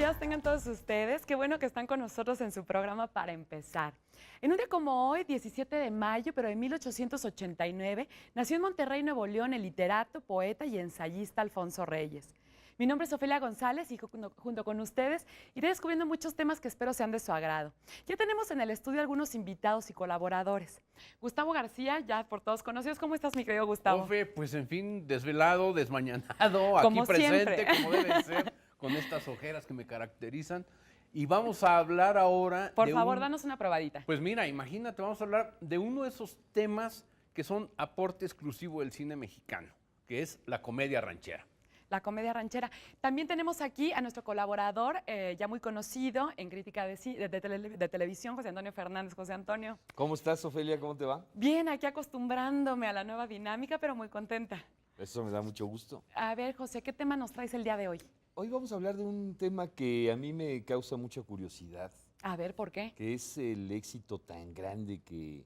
días tengan todos ustedes. Qué bueno que están con nosotros en su programa Para Empezar. En un día como hoy, 17 de mayo, pero de 1889, nació en Monterrey, Nuevo León, el literato, poeta y ensayista Alfonso Reyes. Mi nombre es Ofelia González y junto con ustedes iré descubriendo muchos temas que espero sean de su agrado. Ya tenemos en el estudio algunos invitados y colaboradores. Gustavo García, ya por todos conocidos. ¿Cómo estás, mi querido Gustavo? Ofe, pues en fin, desvelado, desmañanado, aquí Como presente, siempre. como debe ser, con estas ojeras que me caracterizan. Y vamos a hablar ahora Por favor, danos una probadita. Pues mira, imagínate, vamos a hablar de uno de esos temas que son aporte exclusivo del cine mexicano, que es la comedia ranchera. La comedia ranchera. También tenemos aquí a nuestro colaborador, ya muy conocido en crítica de televisión, José Antonio Fernández. José Antonio. ¿Cómo estás, Ofelia? ¿Cómo te va? Bien, aquí acostumbrándome a la nueva dinámica, pero muy contenta. Eso me da mucho gusto. A ver, José, ¿qué tema nos traes el día de hoy? Hoy vamos a hablar de un tema que a mí me causa mucha curiosidad, A ver, ¿por qué? que es el éxito tan grande que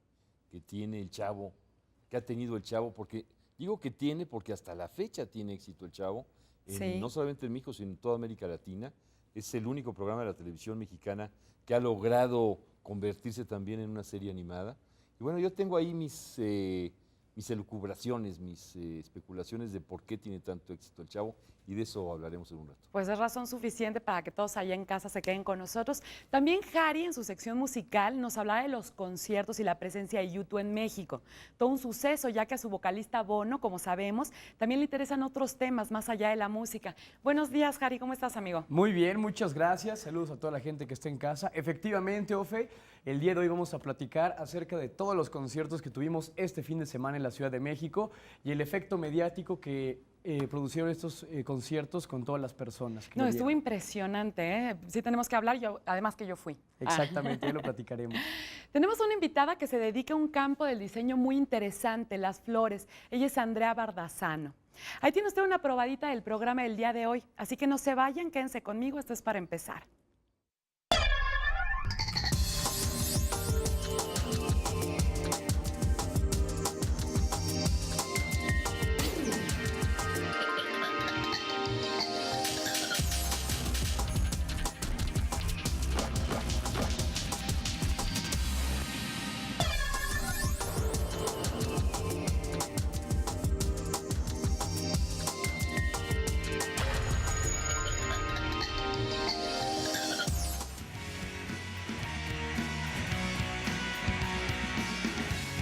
tiene el Chavo, que ha tenido el Chavo, porque digo que tiene porque hasta la fecha tiene éxito el Chavo, Sí. no solamente en México, sino en toda América Latina. Es el único programa de la televisión mexicana que ha logrado convertirse también en una serie animada. Y bueno, yo tengo ahí mis elucubraciones, mis especulaciones de por qué tiene tanto éxito el Chavo, y de eso hablaremos en un rato. Pues es razón suficiente para que todos allá en casa se queden con nosotros. También Harry, en su sección musical, nos hablará de los conciertos y la presencia de YouTube en México. Todo un suceso, ya que a su vocalista Bono, como sabemos, también le interesan otros temas más allá de la música. Buenos días, Harry, ¿cómo estás, amigo? Muy bien, muchas gracias. Saludos a toda la gente que está en casa. Efectivamente, Ofe, el día de hoy vamos a platicar acerca de todos los conciertos que tuvimos este fin de semana en la Ciudad de México y el efecto mediático que producieron estos conciertos con todas las personas. No, estuvo impresionante, ¿eh? Sí tenemos que hablar, además que yo fui. Exactamente, ya lo platicaremos. Tenemos una invitada que se dedica a un campo del diseño muy interesante, las flores. Ella es Andrea Bardazano. Ahí tiene usted una probadita del programa del día de hoy, así que no se vayan, quédense conmigo, esto es Para Empezar.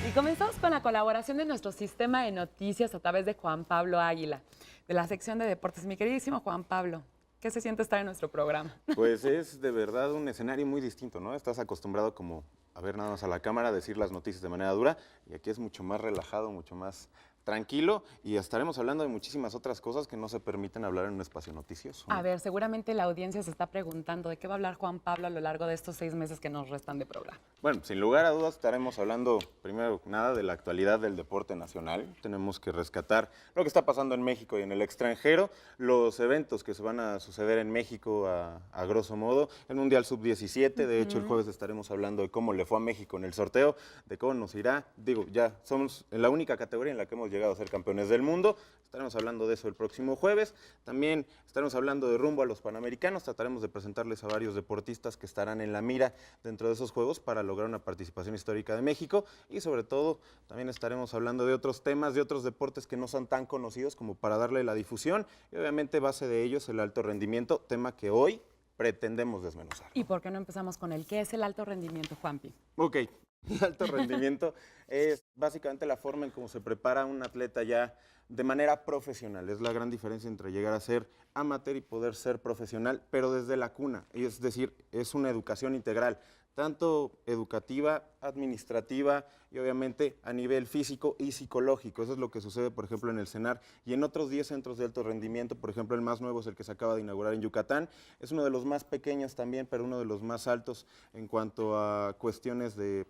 Y comenzamos con la colaboración de nuestro sistema de noticias a través de Juan Pablo Águila, de la sección de deportes. Mi queridísimo Juan Pablo, ¿qué se siente estar en nuestro programa? Pues es de verdad un escenario muy distinto, ¿no? Estás acostumbrado como a ver nada más a la cámara, a decir las noticias de manera dura, y aquí es mucho más relajado, mucho más tranquilo, y estaremos hablando de muchísimas otras cosas que no se permiten hablar en un espacio noticioso, ¿no? A ver, seguramente la audiencia se está preguntando de qué va a hablar Juan Pablo a lo largo de estos 6 meses que nos restan de programa. Bueno, sin lugar a dudas estaremos hablando, primero que nada, de la actualidad del deporte nacional. Tenemos que rescatar lo que está pasando en México y en el extranjero, los eventos que se van a suceder en México a grosso modo, el Mundial Sub-17, de hecho el jueves estaremos hablando de cómo le fue a México en el sorteo, de cómo nos irá. Digo, ya somos en la única categoría en la que hemos llegado a ser campeones del mundo, estaremos hablando de eso el próximo jueves. También estaremos hablando de rumbo a los Panamericanos, trataremos de presentarles a varios deportistas que estarán en la mira dentro de esos juegos para lograr una participación histórica de México, y sobre todo también estaremos hablando de otros temas, de otros deportes que no son tan conocidos como para darle la difusión, y obviamente base de ellos el alto rendimiento, tema que hoy pretendemos desmenuzar. ¿Y por qué no empezamos con el qué es el alto rendimiento, Juanpi? Ok, el alto rendimiento es básicamente la forma en cómo se prepara un atleta ya de manera profesional. Es la gran diferencia entre llegar a ser amateur y poder ser profesional, pero desde la cuna. Es decir, es una educación integral, tanto educativa, administrativa y obviamente a nivel físico y psicológico. Eso es lo que sucede, por ejemplo, en el CENAR y en otros 10 centros de alto rendimiento. Por ejemplo, el más nuevo es el que se acaba de inaugurar en Yucatán. Es uno de los más pequeños también, pero uno de los más altos en cuanto a cuestiones de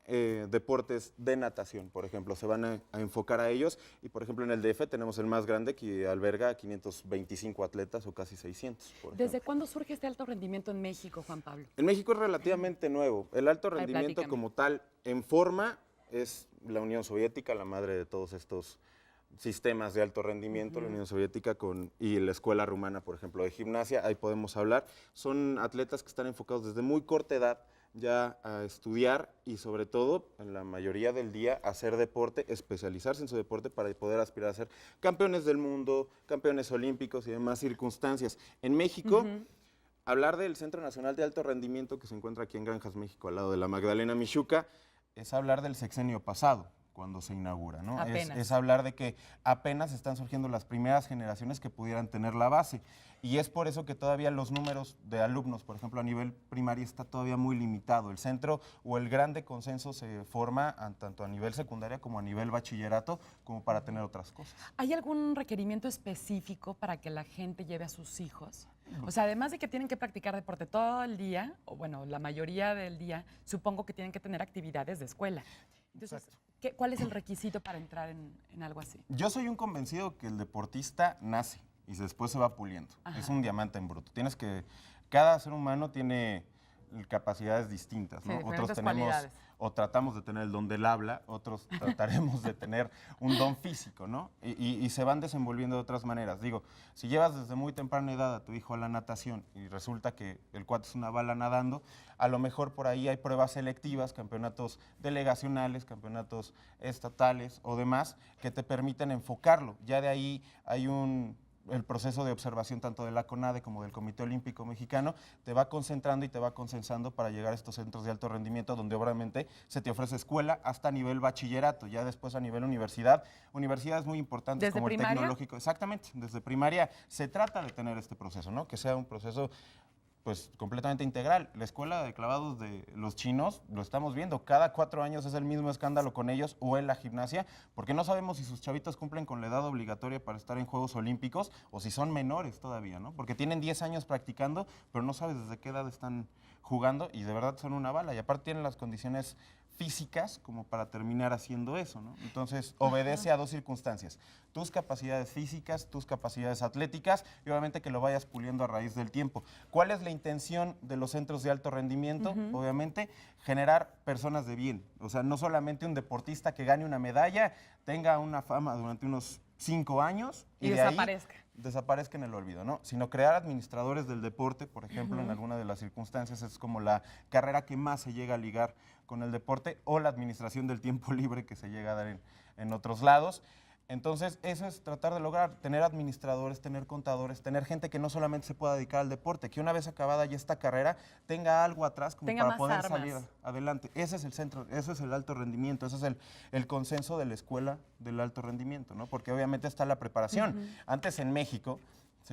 deportes de natación, por ejemplo, se van a enfocar a ellos, y por ejemplo en el DF tenemos el más grande que alberga a 525 atletas o casi 600. ¿Desde cuándo surge este alto rendimiento en México, Juan Pablo? En México es relativamente nuevo. El alto rendimiento como tal, en forma, es la Unión Soviética, la madre de todos estos sistemas de alto rendimiento, la Unión Soviética y la Escuela Rumana, por ejemplo, de gimnasia, ahí podemos hablar. Son atletas que están enfocados desde muy corta edad ya a estudiar y sobre todo, en la mayoría del día, a hacer deporte, especializarse en su deporte para poder aspirar a ser campeones del mundo, campeones olímpicos y demás circunstancias. En México, hablar del Centro Nacional de Alto Rendimiento que se encuentra aquí en Granjas, México, al lado de la Magdalena Mixhuca, es hablar del sexenio pasado, cuando se inaugura, ¿no? Es hablar de que apenas están surgiendo las primeras generaciones que pudieran tener la base. Y es por eso que todavía los números de alumnos, por ejemplo, a nivel primaria está todavía muy limitado. El centro o el grande consenso se forma tanto a nivel secundaria como a nivel bachillerato, como para tener otras cosas. ¿Hay algún requerimiento específico para que la gente lleve a sus hijos? O sea, además de que tienen que practicar deporte todo el día, o bueno, la mayoría del día, supongo que tienen que tener actividades de escuela. Entonces, ¿cuál es el requisito para entrar en algo así? Yo soy un convencido que el deportista nace y después se va puliendo. Ajá. Es un diamante en bruto. Cada ser humano tiene capacidades distintas, ¿no? Sí, Otros diferentes tenemos cualidades. o tratamos de tener el don del habla, otros trataremos de tener un don físico, ¿no? Y se van desenvolviendo de otras maneras. Digo, si llevas desde muy temprana edad a tu hijo a la natación y resulta que el cuate es una bala nadando, a lo mejor por ahí hay pruebas selectivas, campeonatos delegacionales, campeonatos estatales o demás que te permiten enfocarlo. Ya de ahí hay el proceso de observación tanto de la CONADE como del Comité Olímpico Mexicano te va concentrando y te va consensando para llegar a estos centros de alto rendimiento donde obviamente se te ofrece escuela hasta nivel bachillerato, ya después a nivel universidad. Universidades muy importantes ¿Desde como primaria? el tecnológico. Exactamente, desde primaria se trata de tener este proceso, ¿no? Que sea un proceso pues completamente integral. La escuela de clavados de los chinos, lo estamos viendo, cada 4 años es el mismo escándalo con ellos o en la gimnasia, porque no sabemos si sus chavitos cumplen con la edad obligatoria para estar en Juegos Olímpicos o si son menores todavía, ¿no? Porque tienen 10 años practicando, pero no sabes desde qué edad están jugando y de verdad son una bala. Y aparte tienen las condiciones físicas como para terminar haciendo eso, ¿no? Entonces, obedece a 2 circunstancias. Tus capacidades físicas, tus capacidades atléticas y obviamente que lo vayas puliendo a raíz del tiempo. ¿Cuál es la intención de los centros de alto rendimiento? Obviamente, generar personas de bien. O sea, no solamente un deportista que gane una medalla, tenga una fama durante unos 5 años Y de desaparezca. ahí desaparezca en el olvido, ¿no? Sino crear administradores del deporte, por ejemplo, en alguna de las circunstancias es como la carrera que más se llega a ligar con el deporte o la administración del tiempo libre que se llega a dar en otros lados. Entonces, eso es tratar de lograr, tener administradores, tener contadores, tener gente que no solamente se pueda dedicar al deporte, que una vez acabada ya esta carrera tenga algo atrás como Tenga para más poder armas. salir adelante. Ese es el centro, ese es el alto rendimiento, ese es el consenso de la escuela del alto rendimiento, ¿no? Porque obviamente está la preparación. Antes en México,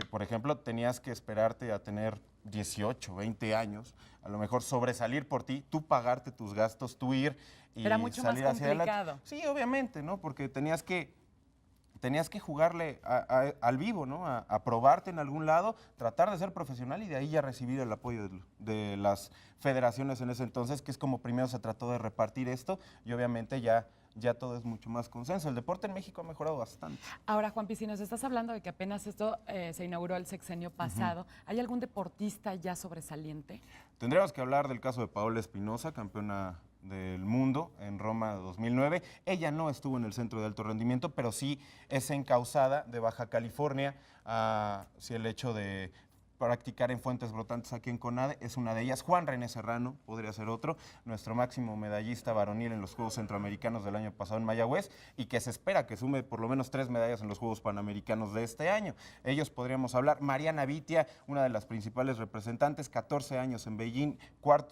por ejemplo, tenías que esperarte a tener 18, 20 años, a lo mejor sobresalir por ti, tú pagarte tus gastos, tú ir y Era mucho más salir hacia adelante. complicado. Sí, obviamente, ¿no? Porque tenías que jugarle al vivo, ¿no? A probarte en algún lado, tratar de ser profesional y de ahí ya recibir el apoyo de las federaciones en ese entonces, que es como primero se trató de repartir esto y obviamente ya todo es mucho más consenso. El deporte en México ha mejorado bastante. Ahora, Juanpi, si nos estás hablando de que apenas esto se inauguró el sexenio pasado, ¿hay algún deportista ya sobresaliente? Tendríamos que hablar del caso de Paola Espinosa, campeona del mundo en Roma 2009. Ella no estuvo en el centro de alto rendimiento, pero sí es encausada de Baja California hacia el hecho de practicar en fuentes brotantes aquí en CONADE, es una de ellas. Juan René Serrano podría ser otro, nuestro máximo medallista varonil en los Juegos Centroamericanos del año pasado en Mayagüez y que se espera que sume por lo menos 3 medallas en los Juegos Panamericanos de este año. Ellos podríamos hablar. Mariana Vitia, una de las principales representantes, 14 años en Beijing,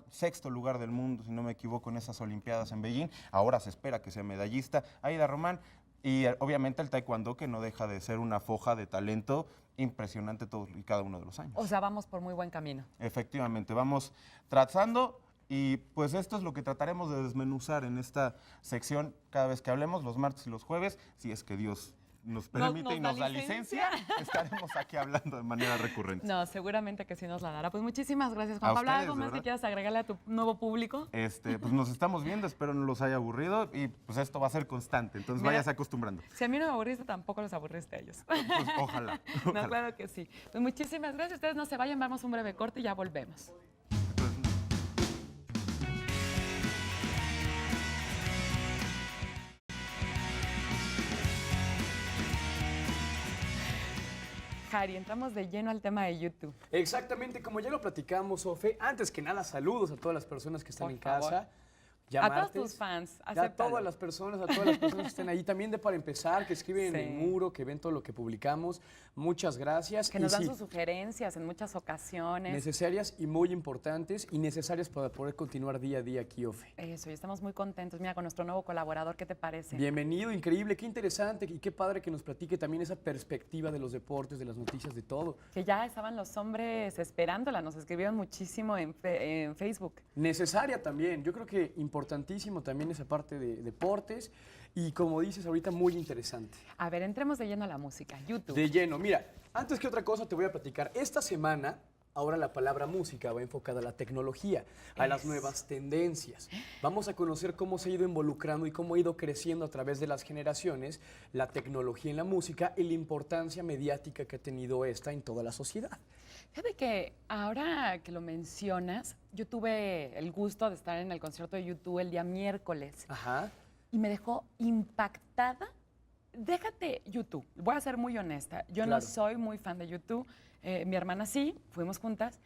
sexto lugar del mundo, si no me equivoco, en esas Olimpiadas en Beijing. Ahora se espera que sea medallista. Aida Román. Y obviamente el taekwondo, que no deja de ser una foja de talento impresionante todos y cada uno de los años. O sea, vamos por muy buen camino. Efectivamente, vamos trazando y pues esto es lo que trataremos de desmenuzar en esta sección cada vez que hablemos, los martes y los jueves, si es que Dios nos permite y nos da licencia, estaremos aquí hablando de manera recurrente. No, seguramente que sí nos la dará. Pues muchísimas gracias, Juan A Pablo. ustedes, ¿Algo de más que verdad. quieras agregarle a tu nuevo público? Pues nos estamos viendo, espero no los haya aburrido y pues esto va a ser constante, entonces Mira, váyase acostumbrando. Si a mí no me aburriste, tampoco los aburriste a ellos. Pues ojalá. No, claro que sí. Pues muchísimas gracias. Ustedes no se vayan, vamos a un breve corte y ya volvemos. trabajar y entramos de lleno al tema de YouTube. Exactamente, como ya lo platicamos, Ofe, antes que nada, saludos a todas las personas que están Por en favor. casa. Ya A todos martes. tus fans, Ya a acéptalo. todas las personas que estén ahí, también de para empezar, que escriben en el Sí. muro, que ven todo lo que publicamos. Muchas gracias. Que Y nos dan sí, sus sugerencias en muchas ocasiones. necesarias y muy importantes y necesarias para poder continuar día a día aquí, Ofe. Eso, y estamos muy contentos. Mira, con nuestro nuevo colaborador, ¿qué te parece? Bienvenido, increíble, qué interesante y qué padre que nos platique también esa perspectiva de los deportes, de las noticias, de todo. Que ya estaban los hombres esperándola, nos escribieron muchísimo en Facebook. Necesaria también, yo creo que importantísimo también esa parte de deportes y como dices ahorita muy interesante. A ver, entremos de lleno a la música. YouTube. De lleno, mira, antes que otra cosa te voy a platicar, esta semana ahora la palabra música va enfocada a la tecnología, a las nuevas tendencias. Vamos a conocer cómo se ha ido involucrando y cómo ha ido creciendo a través de las generaciones la tecnología en la música y la importancia mediática que ha tenido esta en toda la sociedad. Fíjate que ahora que lo mencionas, yo tuve el gusto de estar en el concierto de YouTube el día miércoles Ajá. y me dejó impactada. Déjate YouTube, voy a ser muy honesta, yo no Claro. soy muy fan de YouTube, mi hermana sí, fuimos juntas,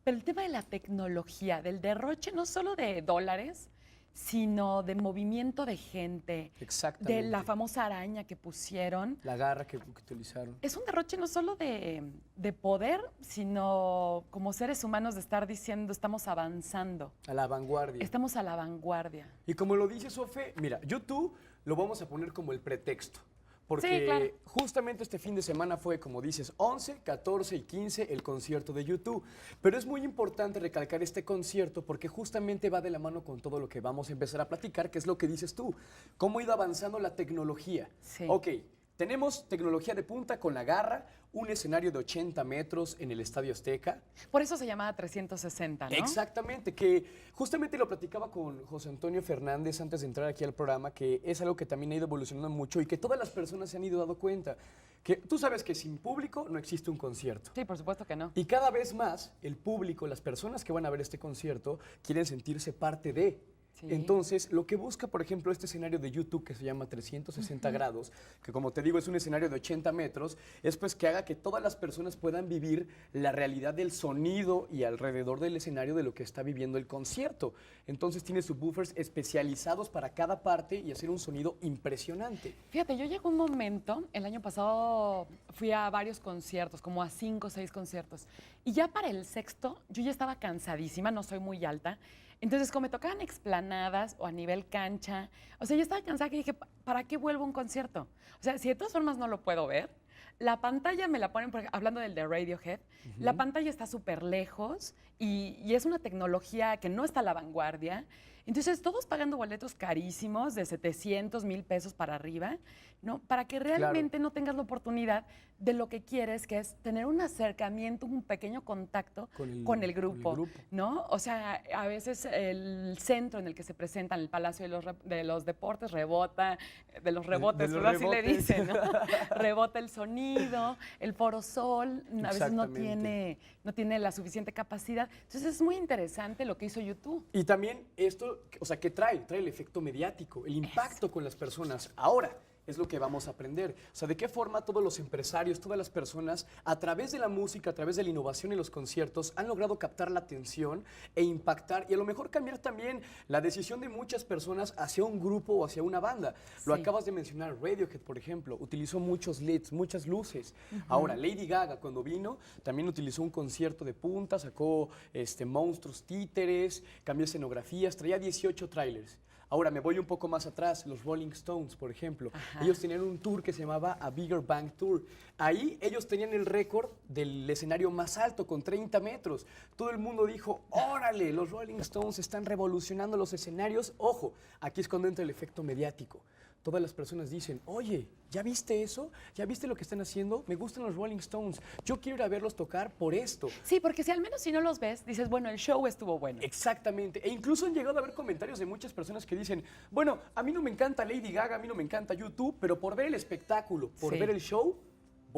pero el tema de la tecnología, del derroche no solo de dólares, sino de movimiento de gente, Exactamente. de la famosa araña que pusieron, La garra que utilizaron. es un derroche no solo de poder, sino como seres humanos de estar diciendo estamos avanzando, A la vanguardia. estamos a la vanguardia. Y como lo dice Sofe, mira, YouTube lo vamos a poner como el pretexto. Porque Sí, claro. justamente este fin de semana fue, como dices, 11, 14 y 15 el concierto de YouTube. Pero es muy importante recalcar este concierto porque justamente va de la mano con todo lo que vamos a empezar a platicar, que es lo que dices tú. Cómo ha ido avanzando la tecnología. Sí. Ok, tenemos tecnología de punta con la garra, un escenario de 80 metros en el Estadio Azteca. Por eso se llamaba 360, ¿no? Exactamente, que justamente lo platicaba con José Antonio Fernández antes de entrar aquí al programa, que es algo que también ha ido evolucionando mucho y que todas las personas se han ido dando cuenta. Que tú sabes que sin público no existe un concierto. Sí, por supuesto que no. Y cada vez más el público, las personas que van a ver este concierto, quieren sentirse parte de. Sí. Entonces, lo que busca, por ejemplo, este escenario de YouTube que se llama 360 grados, que como te digo es un escenario de 80 metros, es pues que haga que todas las personas puedan vivir la realidad del sonido y alrededor del escenario de lo que está viviendo el concierto. Entonces tiene subwoofers especializados para cada parte y hacer un sonido impresionante. Fíjate, yo llegó un momento, el año pasado fui a varios conciertos, como a 5 o 6 conciertos, y ya para el sexto yo ya estaba cansadísima, no soy muy alta, entonces como me tocaban explanadas o a nivel cancha, o sea, yo estaba cansada que dije, ¿para qué vuelvo a un concierto? O sea, si de todas formas no lo puedo ver, la pantalla me la ponen, hablando del de Radiohead, la pantalla está súper lejos y es una tecnología que no está a la vanguardia. Entonces, todos pagando boletos carísimos de 700, 1000 pesos para arriba, ¿no? Para que realmente no tengas la oportunidad de lo que quieres, que es tener un acercamiento, un pequeño contacto con el grupo, ¿no? O sea, a veces el centro en el que se presentan, el Palacio de los Deportes, rebota, de los rebotes, de los ¿verdad? Así le rebotes. dicen, ¿no? Rebota el sonido, el Foro Sol, a veces no Exactamente. tiene la suficiente capacidad. Entonces, es muy interesante lo que hizo YouTube. Y también esto, o sea, ¿qué trae? Trae el efecto mediático, el impacto con las personas. Ahora es lo que vamos a aprender. O sea, de qué forma todos los empresarios, todas las personas, a través de la música, a través de la innovación y los conciertos, han logrado captar la atención e impactar y a lo mejor cambiar también la decisión de muchas personas hacia un grupo o hacia una banda. Lo Sí. acabas de mencionar, Radiohead, por ejemplo, utilizó muchos LEDs, muchas luces. Ahora, Lady Gaga, cuando vino, también utilizó un concierto de punta, sacó monstruos títeres, cambió escenografías, traía 18 trailers. Ahora me voy un poco más atrás, los Rolling Stones, por ejemplo. Ajá. Ellos tenían un tour que se llamaba A Bigger Bang Tour. Ahí ellos tenían el récord del escenario más alto, con 30 metros. Todo el mundo dijo, órale, los Rolling Stones están revolucionando los escenarios. Ojo, aquí es cuando entra el efecto mediático. Todas las personas dicen, oye, ¿ya viste eso? ¿Ya viste lo que están haciendo? Me gustan los Rolling Stones. Yo quiero ir a verlos tocar por esto. Sí, porque si al menos si no los ves, dices, bueno, el show estuvo bueno. Exactamente. E incluso han llegado a haber comentarios de muchas personas que dicen, bueno, a mí no me encanta Lady Gaga, a mí no me encanta YouTube, pero por ver el espectáculo, por Sí. ver el show,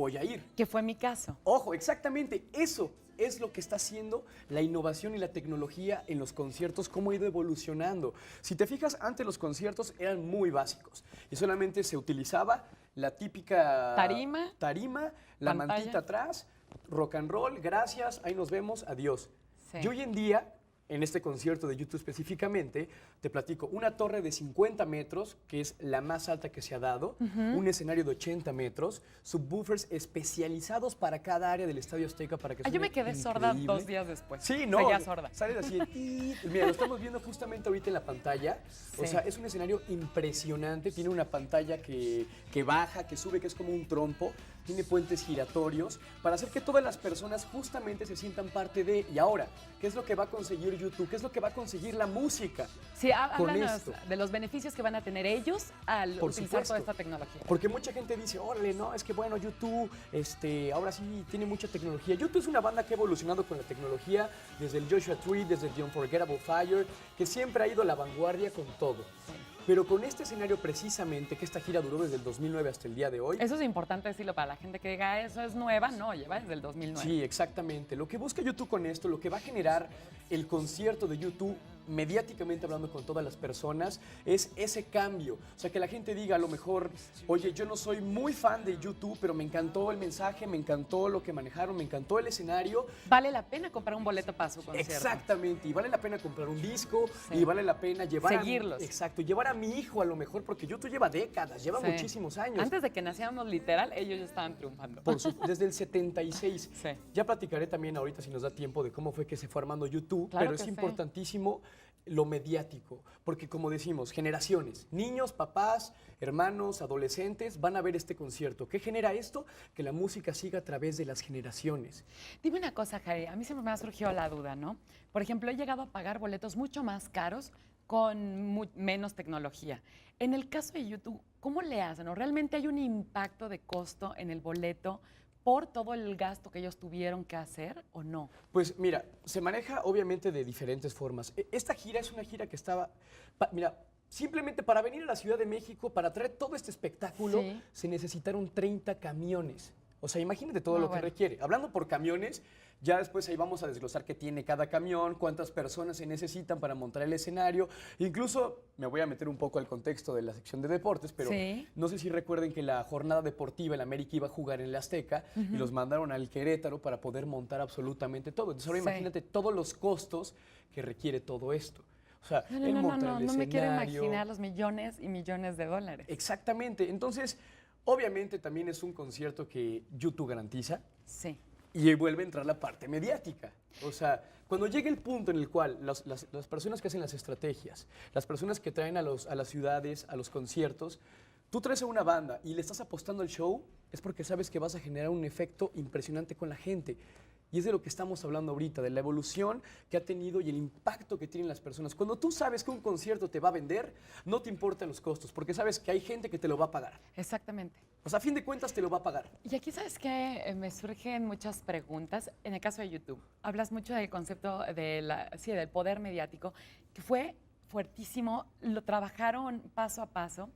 voy a ir. Que fue mi caso. Ojo, exactamente, eso es lo que está haciendo la innovación y la tecnología en los conciertos, cómo ha ido evolucionando. Si te fijas, antes los conciertos eran muy básicos y solamente se utilizaba la típica Tarima, la pantalla. mantita atrás, rock and roll, gracias, ahí nos vemos, adiós. Sí. Y hoy en día, en este concierto de YouTube específicamente, te platico, una torre de 50 metros, que es la más alta que se ha dado, un escenario de 80 metros, subwoofers especializados para cada área del Estadio Azteca para que Yo suene me quedé sorda increíble. 2 días después. Sí, no. Seguía sorda. Sales así de tit. Mira, lo estamos viendo justamente ahorita en la pantalla. O Sí. sea, es un escenario impresionante. Tiene una pantalla que baja, que sube, que es como un trompo. Tiene puentes giratorios para hacer que todas las personas justamente se sientan parte de. Y ahora, ¿qué es lo que va a conseguir YouTube? ¿Qué es lo que va a conseguir la música? Sí, con háblanos esto? de los beneficios que van a tener ellos al Por utilizar supuesto. toda esta tecnología. Porque mucha gente dice, órale, no, es que bueno, YouTube, ahora sí tiene mucha tecnología. YouTube es una banda que ha evolucionado con la tecnología desde el Joshua Tree, desde el The Unforgettable Fire, que siempre ha ido a la vanguardia con todo. Pero con este escenario precisamente, que esta gira duró desde el 2009 hasta el día de hoy. Eso es importante decirlo para la gente que diga, eso es nueva. No, lleva desde el 2009. Sí, exactamente. Lo que busca YouTube con esto, lo que va a generar el concierto de YouTube, mediáticamente hablando con todas las personas, es ese cambio. O sea, que la gente diga a lo mejor, oye, yo no soy muy fan de YouTube, pero me encantó el mensaje, me encantó lo que manejaron, me encantó el escenario. Vale la pena comprar un boleto para su concierto. Exactamente, y vale la pena comprar un disco, Sí. y vale la pena llevar Seguirlos. Exacto, llevar a mi hijo a lo mejor, porque YouTube lleva décadas, lleva Sí. muchísimos años. Antes de que naciéramos literal, ellos ya estaban triunfando. Desde el 76. Sí. Ya platicaré también ahorita, si nos da tiempo, de cómo fue que se fue armando YouTube, Claro pero es que sí. importantísimo lo mediático, porque como decimos, generaciones, niños, papás, hermanos, adolescentes, van a ver este concierto. ¿Qué genera esto? Que la música siga a través de las generaciones. Dime una cosa, Jari, a mí siempre me ha surgido la duda, ¿no? Por ejemplo, he llegado a pagar boletos mucho más caros con menos tecnología. En el caso de YouTube, ¿cómo le hacen? ¿O realmente hay un impacto de costo en el boleto por todo el gasto que ellos tuvieron que hacer o no? Pues mira, se maneja obviamente de diferentes formas. Esta gira es una gira que estaba, mira, simplemente para venir a la Ciudad de México, para traer todo este espectáculo, Sí. se necesitaron 30 camiones. O sea, imagínate todo No, lo que bueno. requiere. Hablando por camiones, ya después ahí vamos a desglosar qué tiene cada camión, cuántas personas se necesitan para montar el escenario. Incluso me voy a meter un poco al contexto de la sección de deportes, pero Sí. no sé si recuerden que la jornada deportiva, el América iba a jugar en el Azteca y los mandaron al Querétaro para poder montar absolutamente todo. Entonces ahora Sí. imagínate todos los costos que requiere todo esto. O sea, No, no, el no, no, montar no, el no me quiero escenario. imaginar los millones y millones de dólares. Exactamente. Entonces, obviamente también es un concierto que YouTube garantiza. Sí. Y ahí vuelve a entrar la parte mediática. O sea, cuando llegue el punto en el cual las personas que hacen las estrategias, las personas que traen a las ciudades, a los conciertos, tú traes a una banda y le estás apostando al show, es porque sabes que vas a generar un efecto impresionante con la gente. Y es de lo que estamos hablando ahorita, de la evolución que ha tenido y el impacto que tienen las personas. Cuando tú sabes que un concierto te va a vender, no te importan los costos, porque sabes que hay gente que te lo va a pagar. Exactamente. O sea, a fin de cuentas te lo va a pagar. Y aquí, ¿sabes qué? Me surgen muchas preguntas. En el caso de YouTube, hablas mucho del concepto del poder mediático, que fue fuertísimo, lo trabajaron paso a paso.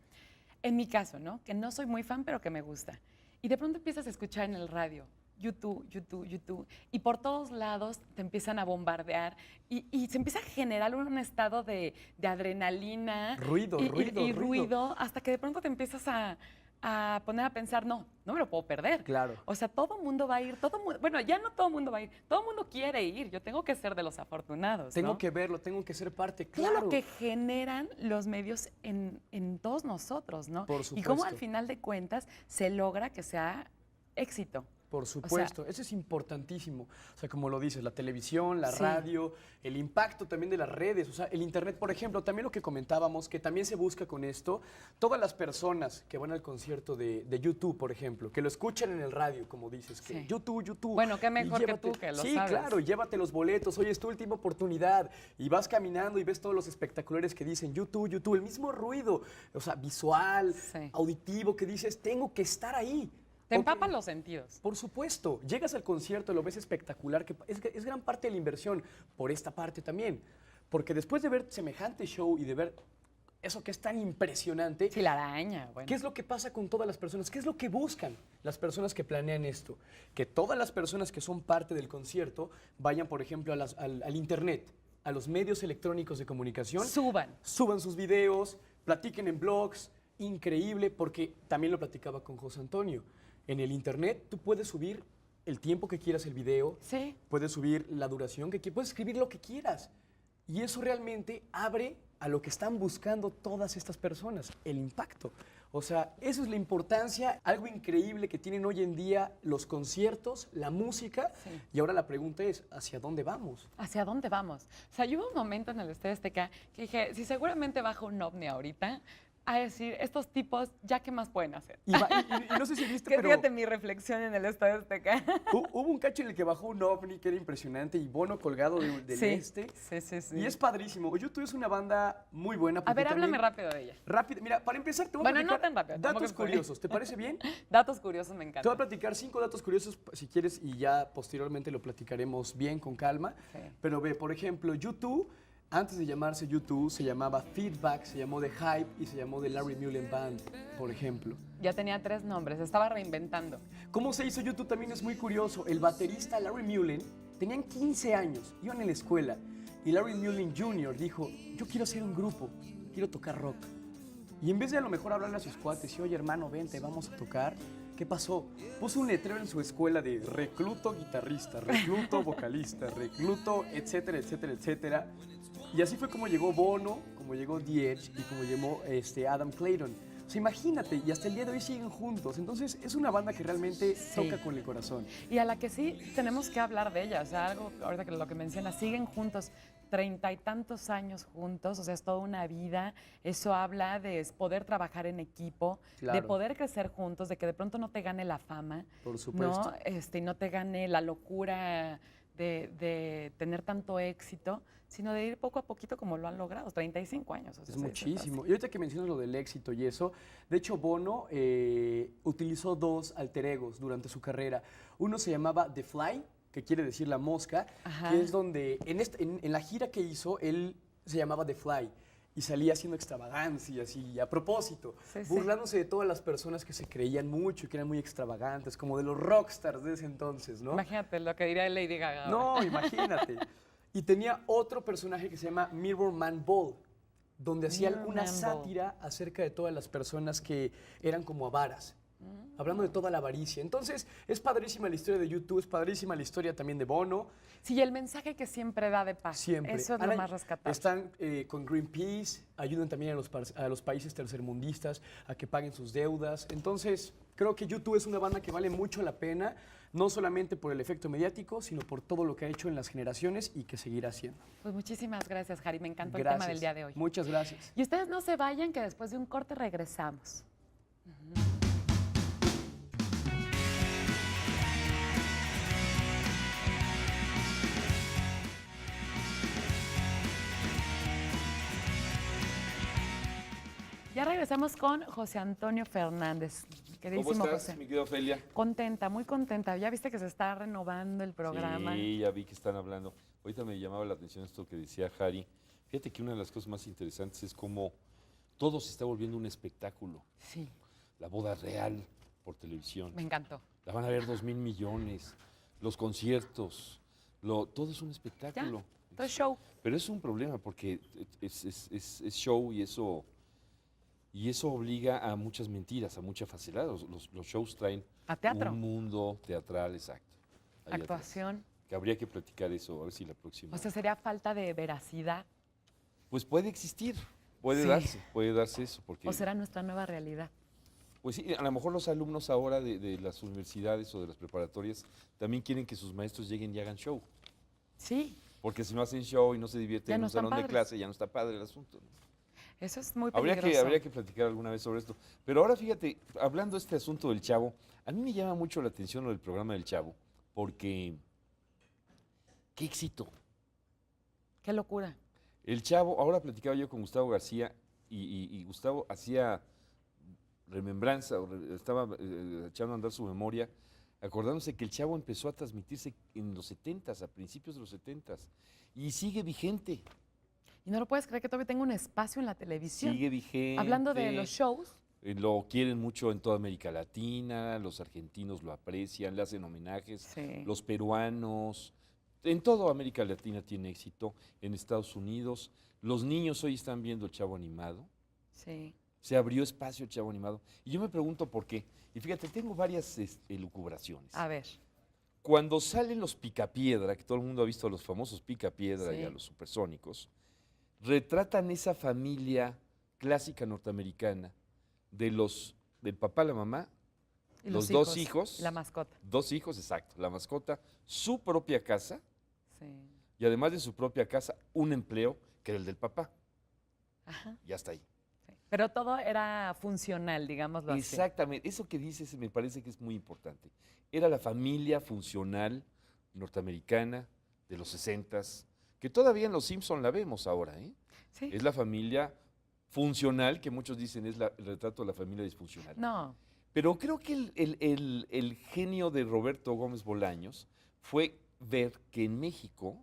En mi caso, ¿no? Que no soy muy fan, pero que me gusta. Y de pronto empiezas a escuchar en el radio, YouTube, YouTube, YouTube, y por todos lados te empiezan a bombardear y se empieza a generar un estado de adrenalina. Ruido, y ruido. ruido, hasta que de pronto te empiezas a poner a pensar, no me lo puedo perder. Claro. O sea, todo mundo va a ir, bueno, ya no todo mundo va a ir, todo mundo quiere ir, yo tengo que ser de los afortunados, Tengo ¿no? que verlo, tengo que ser parte, Todo claro. lo que generan los medios en todos nosotros, ¿no? Por Y cómo al supuesto. final de cuentas se logra que sea éxito. Por supuesto, eso es importantísimo. O sea, como lo dices, la televisión, la Sí. radio, el impacto también de las redes, o sea, el internet, por ejemplo, también lo que comentábamos, que también se busca con esto, todas las personas que van al concierto de YouTube, por ejemplo, que lo escuchan en el radio, como dices, que Sí. YouTube. Bueno, qué y mejor que tú, que lo sí, sabes. claro, y llévate los boletos, oye, es tu última oportunidad, y vas caminando y ves todos los espectaculares que dicen YouTube, el mismo ruido, o sea, visual, Sí. auditivo, que dices, tengo que estar ahí. Te Ok. empapan los sentidos. Por supuesto, llegas al concierto, lo ves espectacular, que es gran parte de la inversión, por esta parte también. Porque después de ver semejante show y de ver eso que es tan impresionante. Sí, la araña, bueno. ¿Qué es lo que pasa con todas las personas? ¿Qué es lo que buscan las personas que planean esto? Que todas las personas que son parte del concierto vayan, por ejemplo, al internet, a los medios electrónicos de comunicación. Suban sus videos, platiquen en blogs. Increíble, porque también lo platicaba con José Antonio. En el internet tú puedes subir el tiempo que quieras el video, Sí. puedes subir la duración que quieras, puedes escribir lo que quieras. Y eso realmente abre a lo que están buscando todas estas personas, el impacto. O sea, eso es la importancia, algo increíble que tienen hoy en día los conciertos, la música. Sí. Y ahora la pregunta es, ¿hacia dónde vamos? ¿Hacia dónde vamos? O sea, yo hubo un momento en el Estadio Azteca que dije, si seguramente baja un ovni ahorita, a decir, estos tipos, ¿ya qué más pueden hacer? Y no sé si viste, Que pero fíjate mi reflexión en el Estadio Azteca. hubo un cacho en el que bajó un ovni que era impresionante y Bono colgado del Sí, este. sí. Y es padrísimo. YouTube es una banda muy buena. A porque ver, háblame también- rápido de ella. Rápido. Mira, para empezar te voy a Bueno, no platicar tan rápido, tampoco datos estoy. curiosos. ¿Te parece bien? Datos curiosos me Te voy a encantan. platicar 5 datos curiosos si quieres y ya posteriormente lo platicaremos bien con calma. Sí. Pero ve, por ejemplo, YouTube, antes de llamarse YouTube, se llamaba Feedback, se llamó The Hype y se llamó The Larry Mullen Band, por ejemplo. Ya tenía 3 nombres, estaba reinventando. ¿Cómo se hizo YouTube? También es muy curioso. El baterista Larry Mullen, tenían 15 años, iban en la escuela, y Larry Mullen Jr. dijo, yo quiero hacer un grupo, quiero tocar rock. Y en vez de a lo mejor hablarle a sus cuates y, oye hermano, vente, vamos a tocar, ¿qué pasó? Puso un letrero en su escuela de recluto guitarrista, recluto vocalista, recluto, etcétera, etcétera, etcétera. Y así fue como llegó Bono, como llegó The Edge y como llegó Adam Clayton. O sea, imagínate, y hasta el día de hoy siguen juntos. Entonces, es una banda que realmente Sí. toca con el corazón. Y a la que sí tenemos que hablar de ella, o sea, algo, ahorita que lo que mencionas, siguen juntos, 30 y tantos años juntos, o sea, es toda una vida. Eso habla de poder trabajar en equipo, de Claro. poder crecer juntos, de que de pronto no te gane la fama, Por supuesto. ¿no? Y no te gane la locura de tener tanto éxito, sino de ir poco a poquito como lo han logrado, 35 años. O sea, Es muchísimo. Y ahorita que mencionas lo del éxito y eso, de hecho Bono utilizó 2 alter egos durante su carrera. Uno se llamaba The Fly, que quiere decir la mosca, Ajá. que es donde en la gira que hizo, él se llamaba The Fly y salía haciendo extravagancias y a propósito, Sí, sí. burlándose de todas las personas que se creían mucho y que eran muy extravagantes, como de los rockstars de ese entonces, ¿no? Imagínate lo que diría Lady Gaga. ahora. No, imagínate. Y tenía otro personaje que se llama Mirror Man Ball, donde hacía Mirror una Man Ball. sátira acerca de todas las personas que eran como avaras, hablando de toda la avaricia. Entonces, es padrísima la historia de YouTube, es padrísima la historia también de Bono, Sí, el mensaje que siempre da de paz. siempre. Eso es Ahora, lo más rescatable. Están con Greenpeace, ayudan también a los países tercermundistas a que paguen sus deudas. Entonces, creo que YouTube es una banda que vale mucho la pena, no solamente por el efecto mediático, sino por todo lo que ha hecho en las generaciones y que seguirá haciendo. Pues muchísimas gracias, Jari. Me encantó el tema del día de hoy. Muchas gracias. Y ustedes no se vayan, que después de un corte regresamos. Ya regresamos con José Antonio Fernández. Queridísimo ¿Cómo estás, José. mi querida Ofelia? Contenta, muy contenta. Ya viste que se está renovando el programa. Sí, ya vi que están hablando. Ahorita me llamaba la atención esto que decía Jari. Fíjate que una de las cosas más interesantes es cómo todo se está volviendo un espectáculo. Sí, La boda real por televisión. me encantó. La van a ver 2,000 millones. Los conciertos. Todo es un espectáculo. Todo es show. Pero es un problema porque es show y eso obliga a muchas mentiras, a mucha facilidad. Los shows traen A teatro. un mundo teatral, exacto. ahí atrás. Actuación. Que habría que platicar eso, a ver si la próxima. O sea, sería falta de veracidad. Pues puede existir, Sí. puede darse eso. Porque, O será nuestra nueva realidad. pues sí, a lo mejor los alumnos ahora de las universidades o de las preparatorias también quieren que sus maestros lleguen y hagan show. Sí, Porque si no hacen show y no se divierten Ya en no un están salón de padres. clase, ya no está padre el asunto, ¿no? eso es muy Habría peligroso. que platicar alguna vez sobre esto. Pero ahora fíjate, hablando de este asunto del Chavo, a mí me llama mucho la atención lo del programa del Chavo, porque qué éxito. Qué locura. El Chavo, ahora platicaba yo con Gustavo García y Gustavo hacía remembranza, estaba echando a andar su memoria, acordándose que el Chavo empezó a transmitirse en los 70s, a principios de los 70s, y sigue vigente. Y no lo puedes creer que todavía tenga un espacio en la televisión. Sigue vigente. Hablando de los shows. Lo quieren mucho en toda América Latina, los argentinos lo aprecian, le hacen homenajes, Sí. los peruanos, en toda América Latina tiene éxito, en Estados Unidos. Los niños hoy están viendo el Chavo Animado, Sí. se abrió espacio el Chavo Animado. Y yo me pregunto por qué. Y fíjate, tengo varias elucubraciones. A ver. Cuando salen los Picapiedra, que todo el mundo ha visto a los famosos Picapiedra y Sí. a los supersónicos, retratan esa familia clásica norteamericana del papá, la mamá, Y los dos hijos. y la mascota. dos hijos, exacto, la mascota, su propia casa Sí. y además de su propia casa, un empleo que era el del papá. Ajá. Ya está ahí. Sí. Pero todo era funcional, digámoslo así. Exactamente, eso que dices me parece que es muy importante. Era la familia funcional norteamericana de los 60s, que todavía en Los Simpson la vemos ahora, ¿eh? Sí. Es la familia funcional, que muchos dicen es el retrato de la familia disfuncional. No. Pero creo que el genio de Roberto Gómez Bolaños fue ver que en México